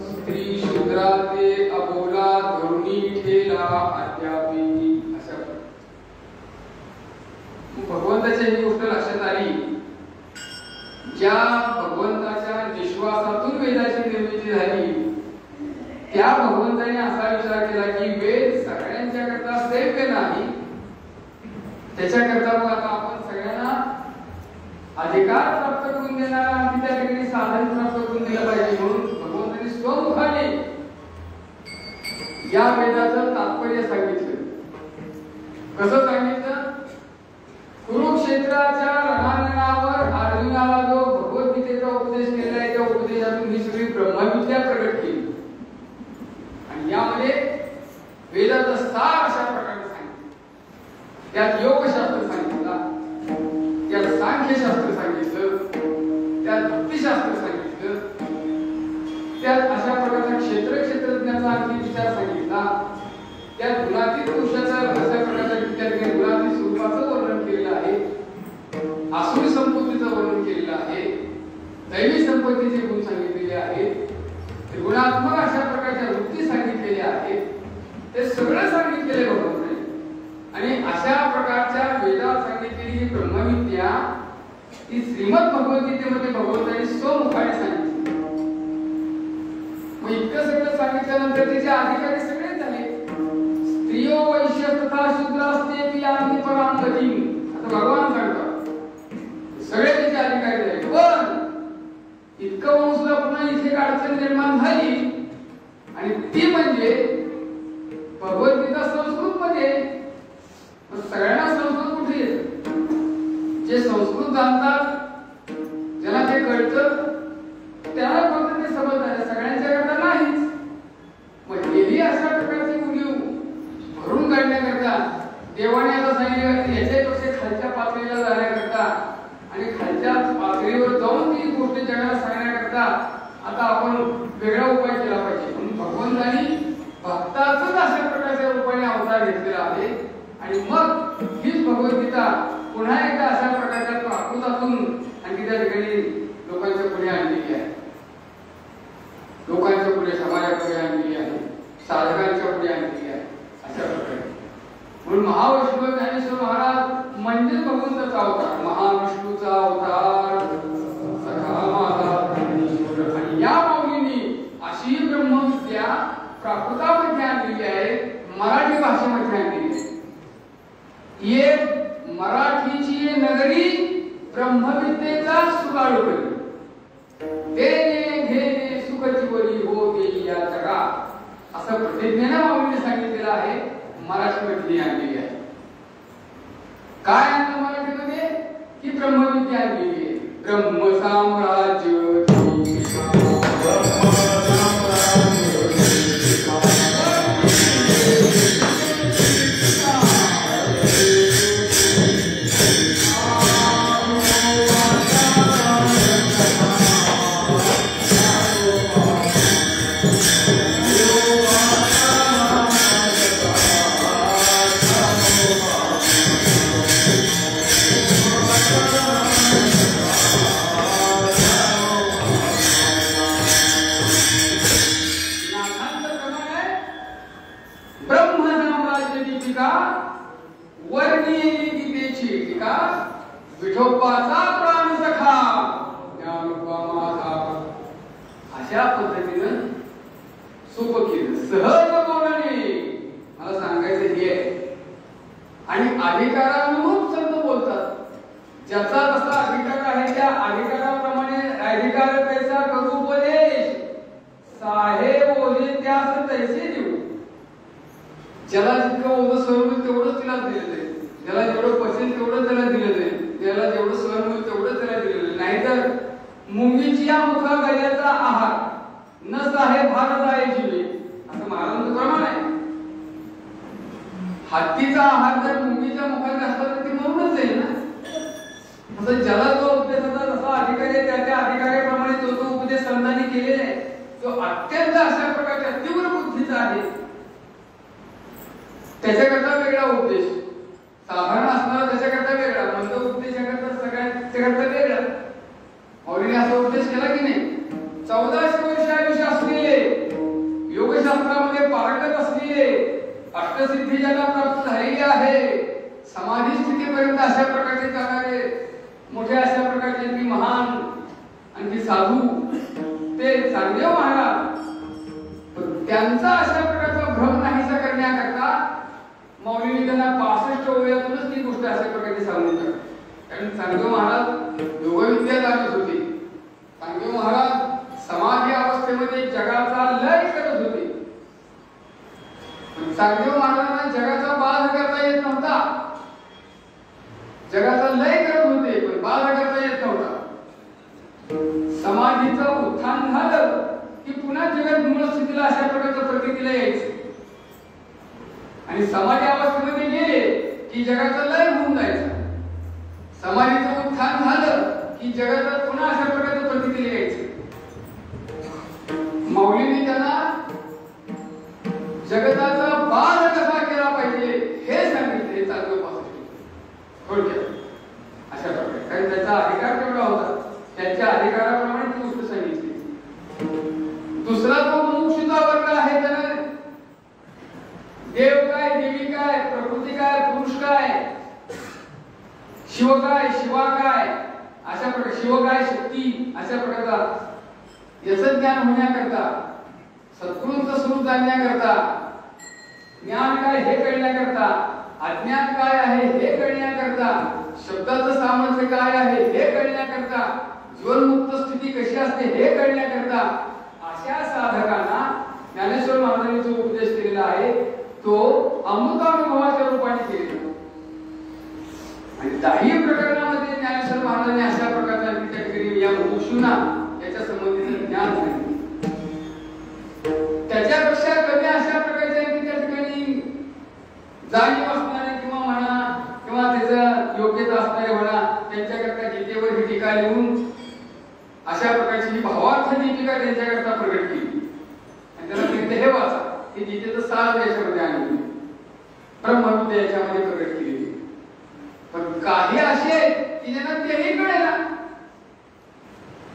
स्त्री शूद्रा ते अबोला धरुणी ठेला वेदा अद्यापि असं. भगवंताची ही गोष्ट लक्षात आली. ज्या भगवंताच्या निश्वासातून वेदाची निर्मिती झाली त्या भगवंताने असा विचार केला की वेद सगळ्यांच्या करता सेव्य नाही, त्याच्याकरता मग आता आपण सगळ्यांना अधिकार प्राप्त करून देणारा आणि त्या ठिकाणी साधन प्राप्त करून दिलं पाहिजे. म्हणून भगवंतांनी स्वमुखाने या वेदाचं तात्पर्य सांगितलं. कसं सांगितलं? कुरुक्षेत्राच्या रणांगणावर अर्जुनाला जो भगवद्गीतेचा उपदेश केला आहे त्या उपदेशातून ही सगळी ब्रह्मविद्या प्रगट केली. आणि यामध्ये वेदाचं सार अशा प्रकारे सांगितलं. त्यात योगशास्त्र सांगितलं, त्यात सांख्यशास्त्र सांगितलं, त्यात भक्तिशास्त्र सांगितलं, त्यात अशा प्रकारचा क्षेत्रज्ञाचा आणखी विचार सांगितला, त्यात गुणातीत पुरुषाचा अशा प्रकारचा विचार केला, गुणातीत स्वरूपाचं वर्णन केलेलं आहे, आसुरी संपत्तीचं वर्णन केलेलं आहे, दैवी संपत्तीचे गुण सांगितलेले आहेत, गुणात्मक अशा प्रकारच्या वृत्ती सांगितलेल्या आहेत. ते सगळं सांगितलेले भगवंताने. आणि अशा प्रकारच्या वेदात सांगितलेली ही ब्रह्मविद्या ती श्रीमद भगवद्गीतेमध्ये भगवंताने स्वमुखाने सांगितली. मग इतकं सगळं सांगितल्यानंतर त्याचे अधिकारी सगळे झाले. स्त्रियो वैश्य तथा शूद्र असते पियांनी परांगती. आता भगवान सांगतात सगळे त्याचे अधिकारी झाले. पण इतकं वंशला पुन्हा इथे एक अडचण निर्माण झाली आणि ती म्हणजे भगवद्गीता संस्कृत मध्ये. सगळ्यांना संस्कृत कुठे येत? जे संस्कृत जाणतात, ज्याला ते कळतं त्याला फक्त ते समजतात, सगळ्यांच्या करता नाहीच. मग हेही अशा प्रकारची उणीव भरून काढण्याकरता देवाने आता सांगितलं याच्यापेक्षा खालच्या पातळीला जाण्याकरता आणि खालच्या पातळीवर जाऊन ती गोष्ट जगाला सांगण्याकरता आता आपण वेगळा उपाय केला पाहिजे. म्हणून भगवंतांनी भक्ताचाच अशा प्रकारच्या रूपाने अवतार घेतलेला आहे. आणि मग हीच भगवद्गीता पुन्हा एकदा अशा प्रकारच्या प्राकृतातून आणखी त्या ठिकाणी लोकांच्या पुढे आणलेली आहे, लोकांच्या पुढे समाजापुढे आणलेली आहे, साधकांच्या पुढे आणलेली आहे अशा प्रकारे. म्हणून महाविष्णू ज्ञानेश्वर महाराज म्हणजे भगवंताचा अवतार, महाविष्णूचा अवतार सखा माझा ज्ञानेश्वर. आणि या माऊलींनी अशी ब्रह्मविद्या प्राकृतामध्ये आणलेली आहे, मराठी भाषेमध्ये आणलेली आहे. ये मराठीची नगरी ब्रह्मविद्येचा सुगाळू करी, देणे घेणे सुख जीवनी हो देई या जगा, असं प्रतिज्ञेने माऊलीने सांगितलेलं आहे. मराठीमध्ये आणलेली आहे. काय आणलं मराठीमध्ये? की ब्रह्मविद्या आणलेली आहे. ब्रह्म साम्राज्य विठोबाचा प्राण सखा ज्ञानोबा माझा. अशा पद्धतीनं सोपं केलं, सहज बोलणे. मला सांगायचं हे आहे. आणि अधिकारानुरूप शब्द बोलतात. ज्याचा जसा अधिकार आहे त्या अधिकाराप्रमाणे अधिकार कैसा करू उपदेश साहेब बोले त्यास तैसे देऊ. ज्याला जितकं ओझं सहन होईल तेवढंच तिला दिलं जाईल, ज्याला जेवढं पचेल तेवढं त्याला दिलं जाईल, त्याला जेवढं सहन होईल तेवढं त्याला दिलेलं. नाहीतर मुंगीची या मुखा गल्याचा आहार न साहे भारत आहे जीवे, असं महाराजांचं प्रमाण आहे. हत्तीचा आहार जर मुंगीच्या मुखात घातला तर ती मरूनच जाईल ना. असं ज्याला जो उपदेशाचा जसा अधिकारी आहे त्याच्या अधिकाऱ्याप्रमाणे जो तो उपदेश संतांनी केलेला आहे तो अत्यंत अशा प्रकारच्या तीव्र बुद्धीचा आहे. त्याच्याकरता वेगळा उपदेश, साधारण असणारा त्याच्याकरता वेगळा, मंद उपदेशाकरता सगळ्यांच्याकरता वेगळा. मौलीने असा उपदेश केला की नाही. 1400 वर्ष आयुष्य असलेले, योगशास्त्रामध्ये पारंगत असलेले, अष्टसिद्धी ज्याला प्राप्त झालेली आहे, समाधी स्थितीपर्यंत अशा प्रकारचे जाणारे मोठे अशा प्रकारचे की महान आणखी साधू ते चांगदेव महाराज, त्यांचा अशा प्रकारचा भ्रम नाहीसा करण्याकरता मौलींनी त्यांना 65 ओव्यातूनच ती गोष्ट अशा प्रकारे सांगून टाकली. कारण चांगदेव महाराज योगविद्या जाणत होते. चांगदेव महाराज समाधी अवस्थेमध्ये जगाचा लय करत होते. चांगदेव महाराजांना जगाचा बाध करता येत नव्हता. जगाचा लय करत होते पण बाध करता येत नव्हता. समाधीचं उत्थान झालं की पुन्हा जगात मूळ स्थितीला अशा प्रकारच्या प्रतीला यायचं आणि समाधी अवस्थेमध्ये गेले की जगाचा लय होऊन जायचा. समाधीचं उत्थान झालं की जगात पुन्हा अशा प्रकारच्या प्रतीला यायचं. माऊलींनी त्यांना जगताचा बाध कसा केला पाहिजे हे सांगितले. चांगलं थोडक्यात अशा प्रकारे, कारण त्याचा अधिकार तेवढा होता, त्यांच्या अधिकाराप्रमाणे ती गोष्ट सांगितली. दुसरा जो मुमुक्षुता वर्ग आहे त्याने देव काय, देवी काय, प्रकृती काय, पुरुष काय, शिव काय, शिवा काय, अशा प्रकारे शिव काय, शक्ती अशा प्रकारचा याचं ज्ञान होण्याकरता, सद्गुरूंचं स्वरूप जाणण्याकरता, ज्ञान काय हे कळण्याकरता, अज्ञान काय आहे हे कळण्याकरता, शब्दाचं सामर्थ्य काय आहे हे कळण्याकरता, जीवनमुक्त स्थिती कशी असते हे कळण्याकरता अशा साधकांना ज्ञानेश्वर महाराजांनी जो उपदेश केलेला आहे तो अमृतानुभवाच्या रूपाने केलेला. आणि काही प्रकरणामध्ये ज्ञानेश्वर महाराजांनी अशा प्रकारच्या त्या ठिकाणी या मुमुक्षूंना याच्या संबंधीचं ज्ञान सांगितलं. त्याच्यापेक्षा कमी अशा प्रकारच्या की त्या ठिकाणी जाणीव असणारे किंवा म्हणा किंवा त्याचा योग्यता असणारे म्हणा त्यांच्याकरता गीतेवर ही टीका लिहून अशा प्रकारची ही भावार्थ दीपिका त्यांच्याकरता प्रकट केली आणि त्याला सांगितलं हे वाचा, ही गीतेचं सार याच्यामध्ये आणले, ब्रह्मविद्या याच्यामध्ये प्रकट केली. पण काही असे की ज्यांना तेही कळेना,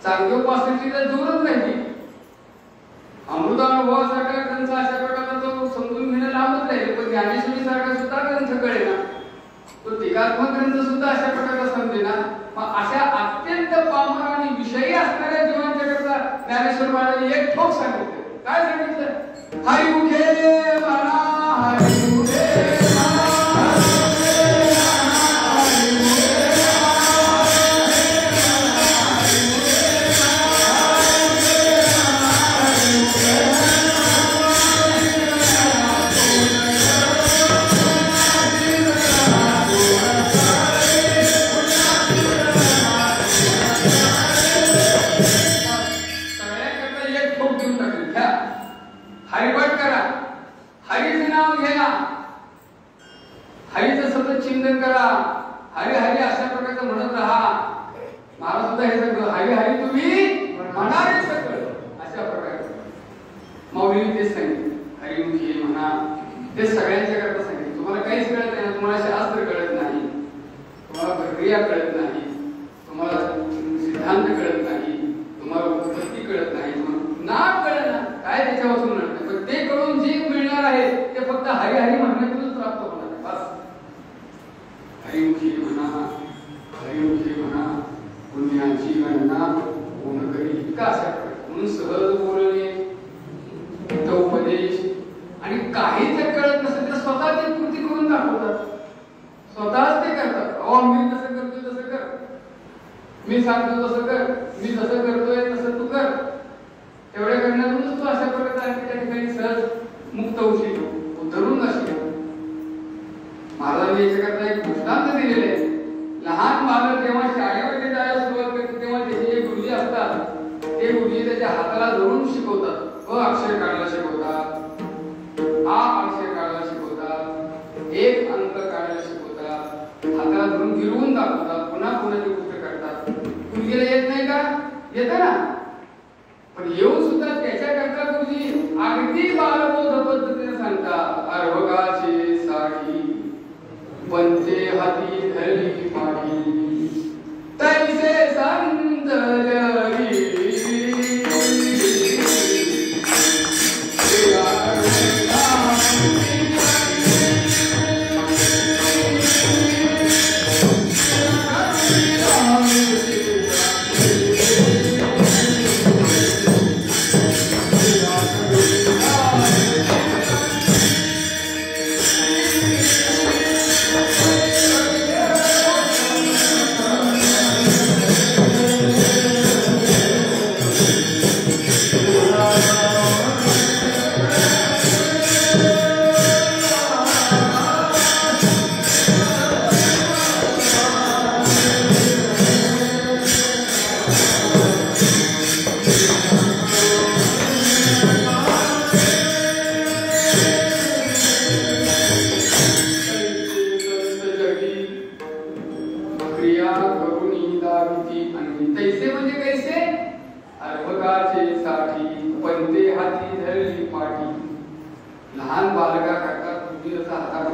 चांगदेवपासूनची तर दूरच नाही. अमृतानुभवासारखा ग्रंथ अशा प्रकारचा तो समजून घेणं लांबच राहील. पण ज्ञानेश्वरी सारखा सुद्धा ग्रंथ कळेना, तो टीकात्मक ग्रंथ सुद्धा अशा प्रकारचा समजेना. मग अशा अत्यंत पामर आणि विषयी असणाऱ्या जीवांच्या करता ज्ञानेश्वर महाराजांनी एक ठोक सांगितलं. काय सांगितलं? हरिमुखे म्हणा, हरिमुखे चिंतन करा, हरी हरी अशा प्रकारचं म्हणत राहा. महाराज सुद्धा हे सगळं हरी हरी तुम्ही म्हणारे सगळं अशा प्रकारे माऊलींनी तेच सांगितलं. हरिमुखी म्हणा ते सगळ्यांच्या करता सांगितलं. तुम्हाला काहीच कळत नाही, तुम्हाला शास्त्र कळत नाही, तुम्हाला प्रक्रिया कळत नाही, तुम्हाला सिद्धांत कळत नाही, तुम्हाला उत्पत्ती कळत नाही, नाम कळत ना काय त्याच्यापासून मिळत नाही. पण ते कळून जे मिळणार आहे ते फक्त हरी हरी म्हणण्यातूनच प्राप्त होणार आहे. बस हरिमुखी म्हणा, हरिमुखी म्हणा, पुण्याची गणना पूर्ण करी इतका अशा म्हणून सहज बोलणे, उपदेश आणि काही ते कळत नसेल तर स्वतः ते कृती करून दाखवतात, स्वतःच ते करतात. अहो मी तसं करतोय तसं कर, मी सांगतो तसं कर, मी तसं करतोय तसं तू कर. तेवढ्या करण्यातूनच तू अशा प्रकारचा त्या ठिकाणी सहज मुक्त होशील, उतरून जाशील. महाराजांनी याच्याकरता एक दृष्टांत दिलेले आहे. लहान बालक जेव्हा शाळेमध्ये जायला सुरुवात करते तेव्हा त्याचे जे गुरुजी असतात ते गुरुजी त्याच्या हाताला धरून शिकवतात. अक्षर काढायला शिकवतात, आ अक्षर काढायला शिकवतात, एक अंक काढायला शिकवतात, हाताला धरून गिरवून दाखवतात, पुन्हा पुन्हा ती गोष्ट करतात. गुरुजीला येत नाही का? येतं ना. पण येऊन सुद्धा त्याच्याकरता गुरुजी अगदी बालबोध पद्धतीने सांगतात. अर्भकाचे साडी पंचे हाती धरली पाठी तैसे संत जरी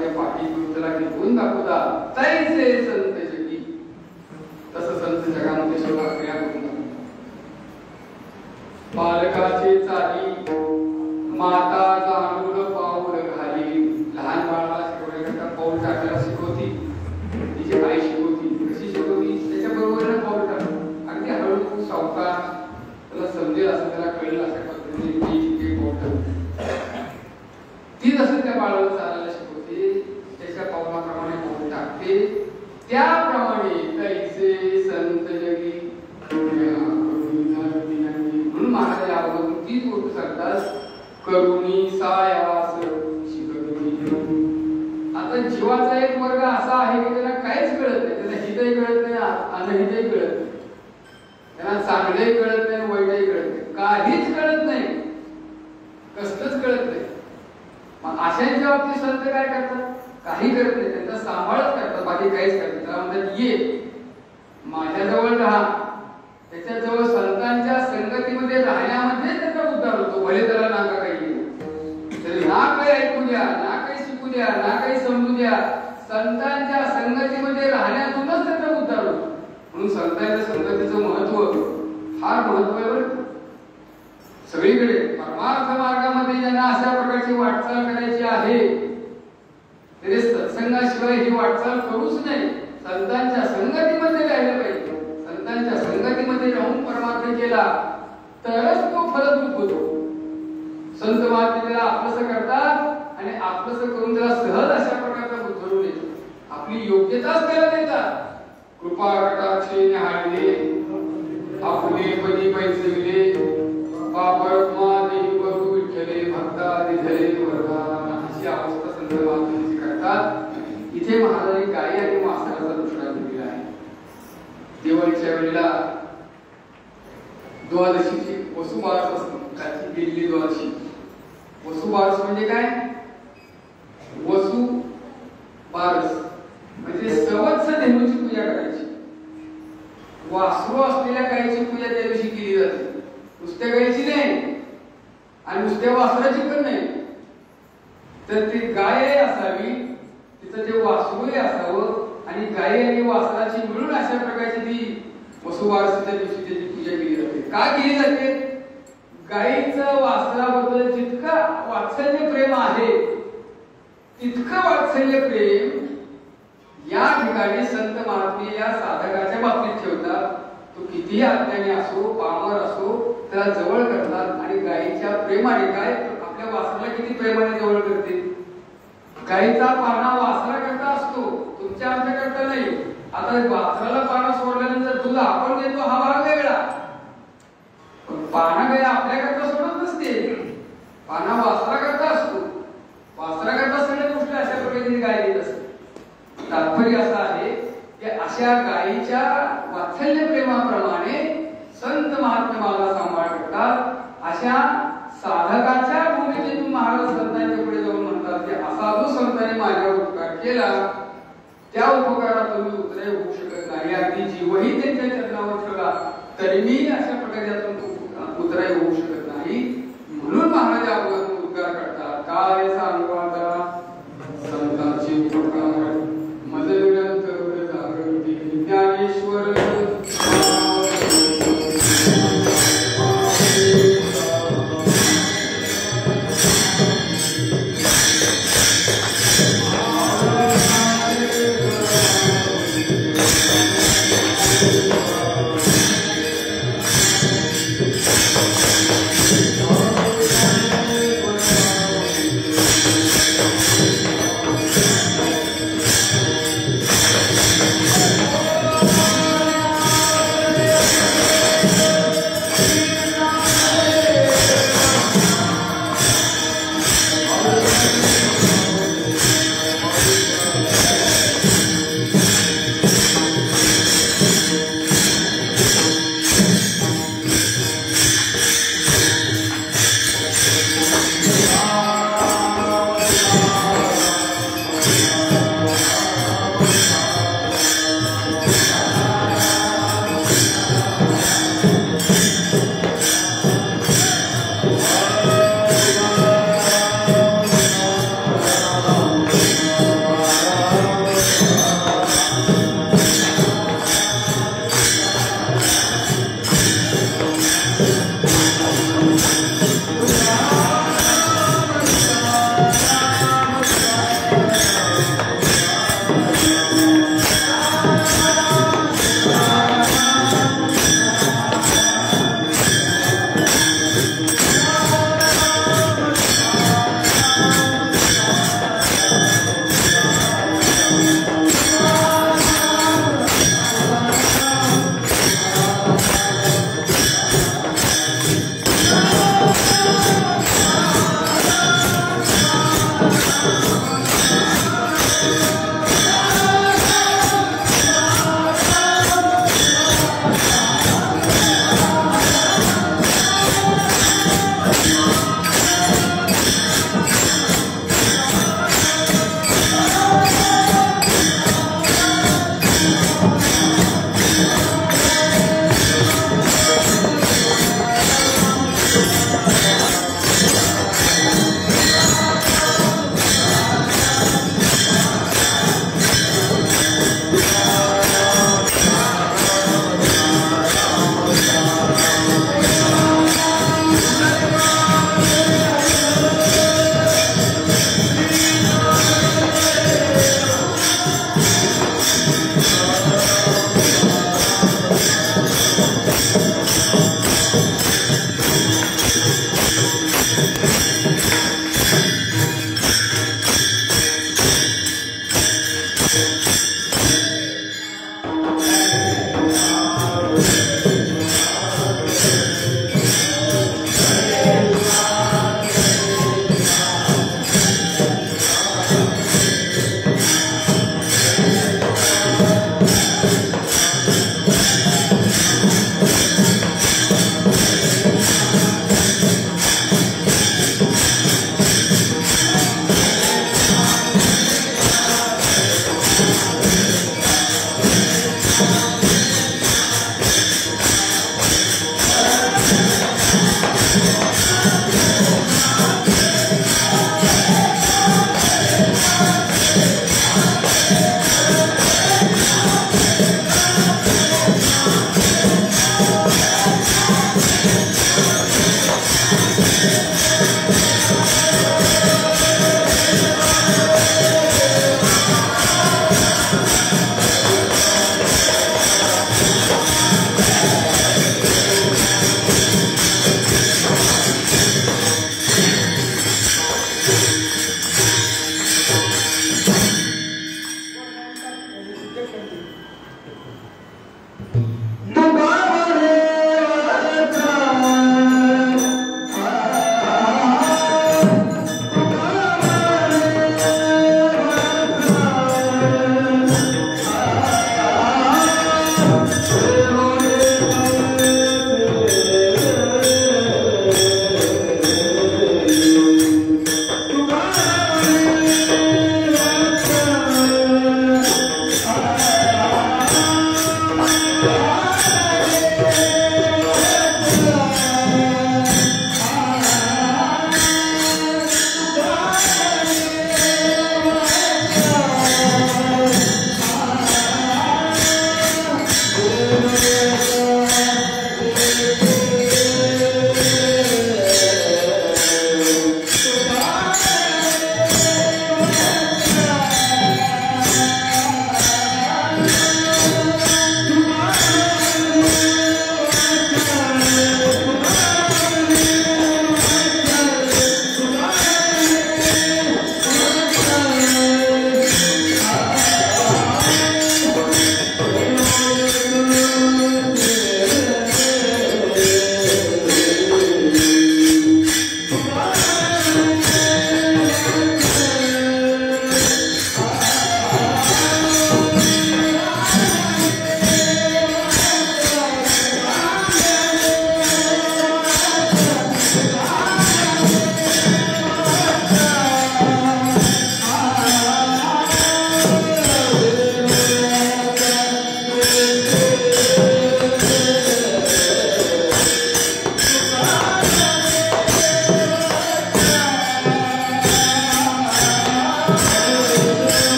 महाराजांच्या पाठी तुला घेऊन दाखवता तैसे संत जगी, तसं संत जगामध्ये स्वतः क्रिया करून दाखवता. बालकाचे चाली माता जाणून पाऊल घाली. लहान बाळाला शिकवण्याकरता पाऊल टाकायला शिकवती, तिची आई शिकवती. कशी शिकवती? त्याच्या बरोबर पाऊल टाक, अगदी हळूहळू सावकाश, त्याला समजेल असं, त्याला कळेल अशा पद्धतीने ती पाऊल टाकते. ती जसं त्या बाळाला चालायला शिकवते, त्याच्या पावलाप्रमाणे पाऊल टाकते. त्याप्रमाणे कैसे संत जगी म्हणून महाराज याबद्दल तीच गोष्ट सांगतात, करुणी सायास शिकवणी. आता जीवाचा एक वर्ग असा आहे की त्याला काहीच कळत नाही, त्याला हितही कळत नाही, अनहितही कळत नाही, त्यांना चांगलंही कळत नाही, वाईटही कळत नाही, काहीच कळत नाही, कसलंच कळत नाही. मग अशांच्या बाबतीत संत काय करतात? काही करत नाही, त्यांचा सांभाळच करतात, बाकी काहीच करत. त्याला म्हणतात ये माझ्याजवळ राहा. त्याच्याजवळ संतांच्या संगतीमध्ये राहण्यामध्ये त्याचा उद्धार होतो. भले त्याला नाका काही तरी ना काही ऐकू द्या, ना काही शिकू द्या, ना काही समजू द्या, संतांच्या संगतीमध्ये राहण्यातूनच त्याचा उद्धार होतो. म्हणून संतांच्या संगतीचं महत्व फार महत्व आहे बरं. सगळीकडे परमार्थ मार्गामध्ये ज्यांना अशा प्रकारची वाटचाल करायची आहे, तरी सत्संगाशिवाय ही वाटचाल करूच नाही. संतांच्या संगतीमध्ये राहिलं पाहिजे. संतांच्या संगतीमध्ये राहून परमार्थ केला तरच तो फलद्रूप होतो. संत महात्मे त्याला आपलंसं करतात आणि आपलंसं करून त्याला सहज अशा प्रकारचा बुद्धरून येतो. आपली योग्यताच त्याला देतात. कृपा कटाक्षे न्याहाळले आपले पदी पैसविले बापरमा देही बरू विठ्ठले भक्ता दिधले वरदान. अशी अवस्था संत महात्मेची करतात. इथे महाराजांनी गायी आणि वासराचा दृष्टांत दिलेला आहे. दिवाळीच्या वेळेला द्वादशीची वसुबारस असतो, त्याची दिल्ली द्वादशी. वसुबारस म्हणजे काय? वसु बारस म्हणजे सवत्स धेनूची पूजा करायची. वासरू असलेल्या गायीची पूजा त्या दिवशी केली जाते. नुसत्या गायीची नाही आणि नुसत्या वासराची पण नाही, तर ती गाय असावी, तिचं जे वासरूही असावं आणि गाय आणि वासराची मिळून अशा प्रकारची ती वसुबारसीच्या दिवशी त्याची पूजा केली जाते. का केली जाते? गायीचं वासराबद्दल जितकं वात्सल्य प्रेम आहे, तितकं वात्सल्य प्रेम या ठिकाणी संत महात्मे या साधकाच्या बाबतीत ठेवतात. तो कितीही अज्ञानी असो, पामर असो, त्याला जवळ करतात आणि गायीच्या प्रेमाने. गाय आपल्या वासराला किती प्रेमाने जवळ करते. गायीचा पाळणा वासरा करता असतो, तुमच्या आमच्या करता नाही. आता वासराला पाळणा सोडल्यानंतर दूध आपण देतो हा भाग वेगळा, पण पाळणा गाय आपल्याकरता सोडत नसते. पाळणा वासरा करता असतो. वासरा करता सगळ्या गोष्टी अशा प्रकारे गाय देत असते. तात्पर्य असं आहे की अशा गायीच्या वात्सल्य प्रेमाप्रमाणे संत महात्मे मला सांभाळ करतात. अशा साधकाच्या भूमिकेतून महाराज संतांच्या पुढे जाऊन म्हणतात की असा जो संतांनी माझ्यावर उपकार केला, त्या उपकारातून मी उतरे होऊ शकत नाही. अगदी जीवही त्यांच्या चरणावर ठेवला तरी मी अशा प्रकारे उतराई होऊ शकत नाही. म्हणून महाराज यावर उद्गार करतात. काय सांगू आता संतांची उपकार मदनिरंतर जागृती ज्ञानेश्वर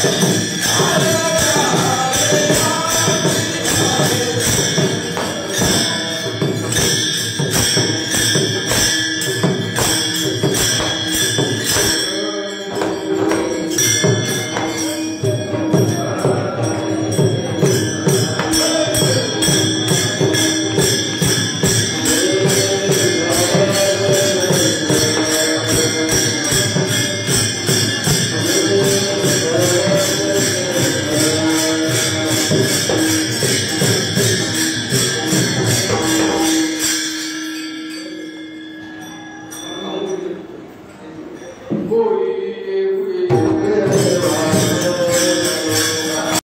Thank you.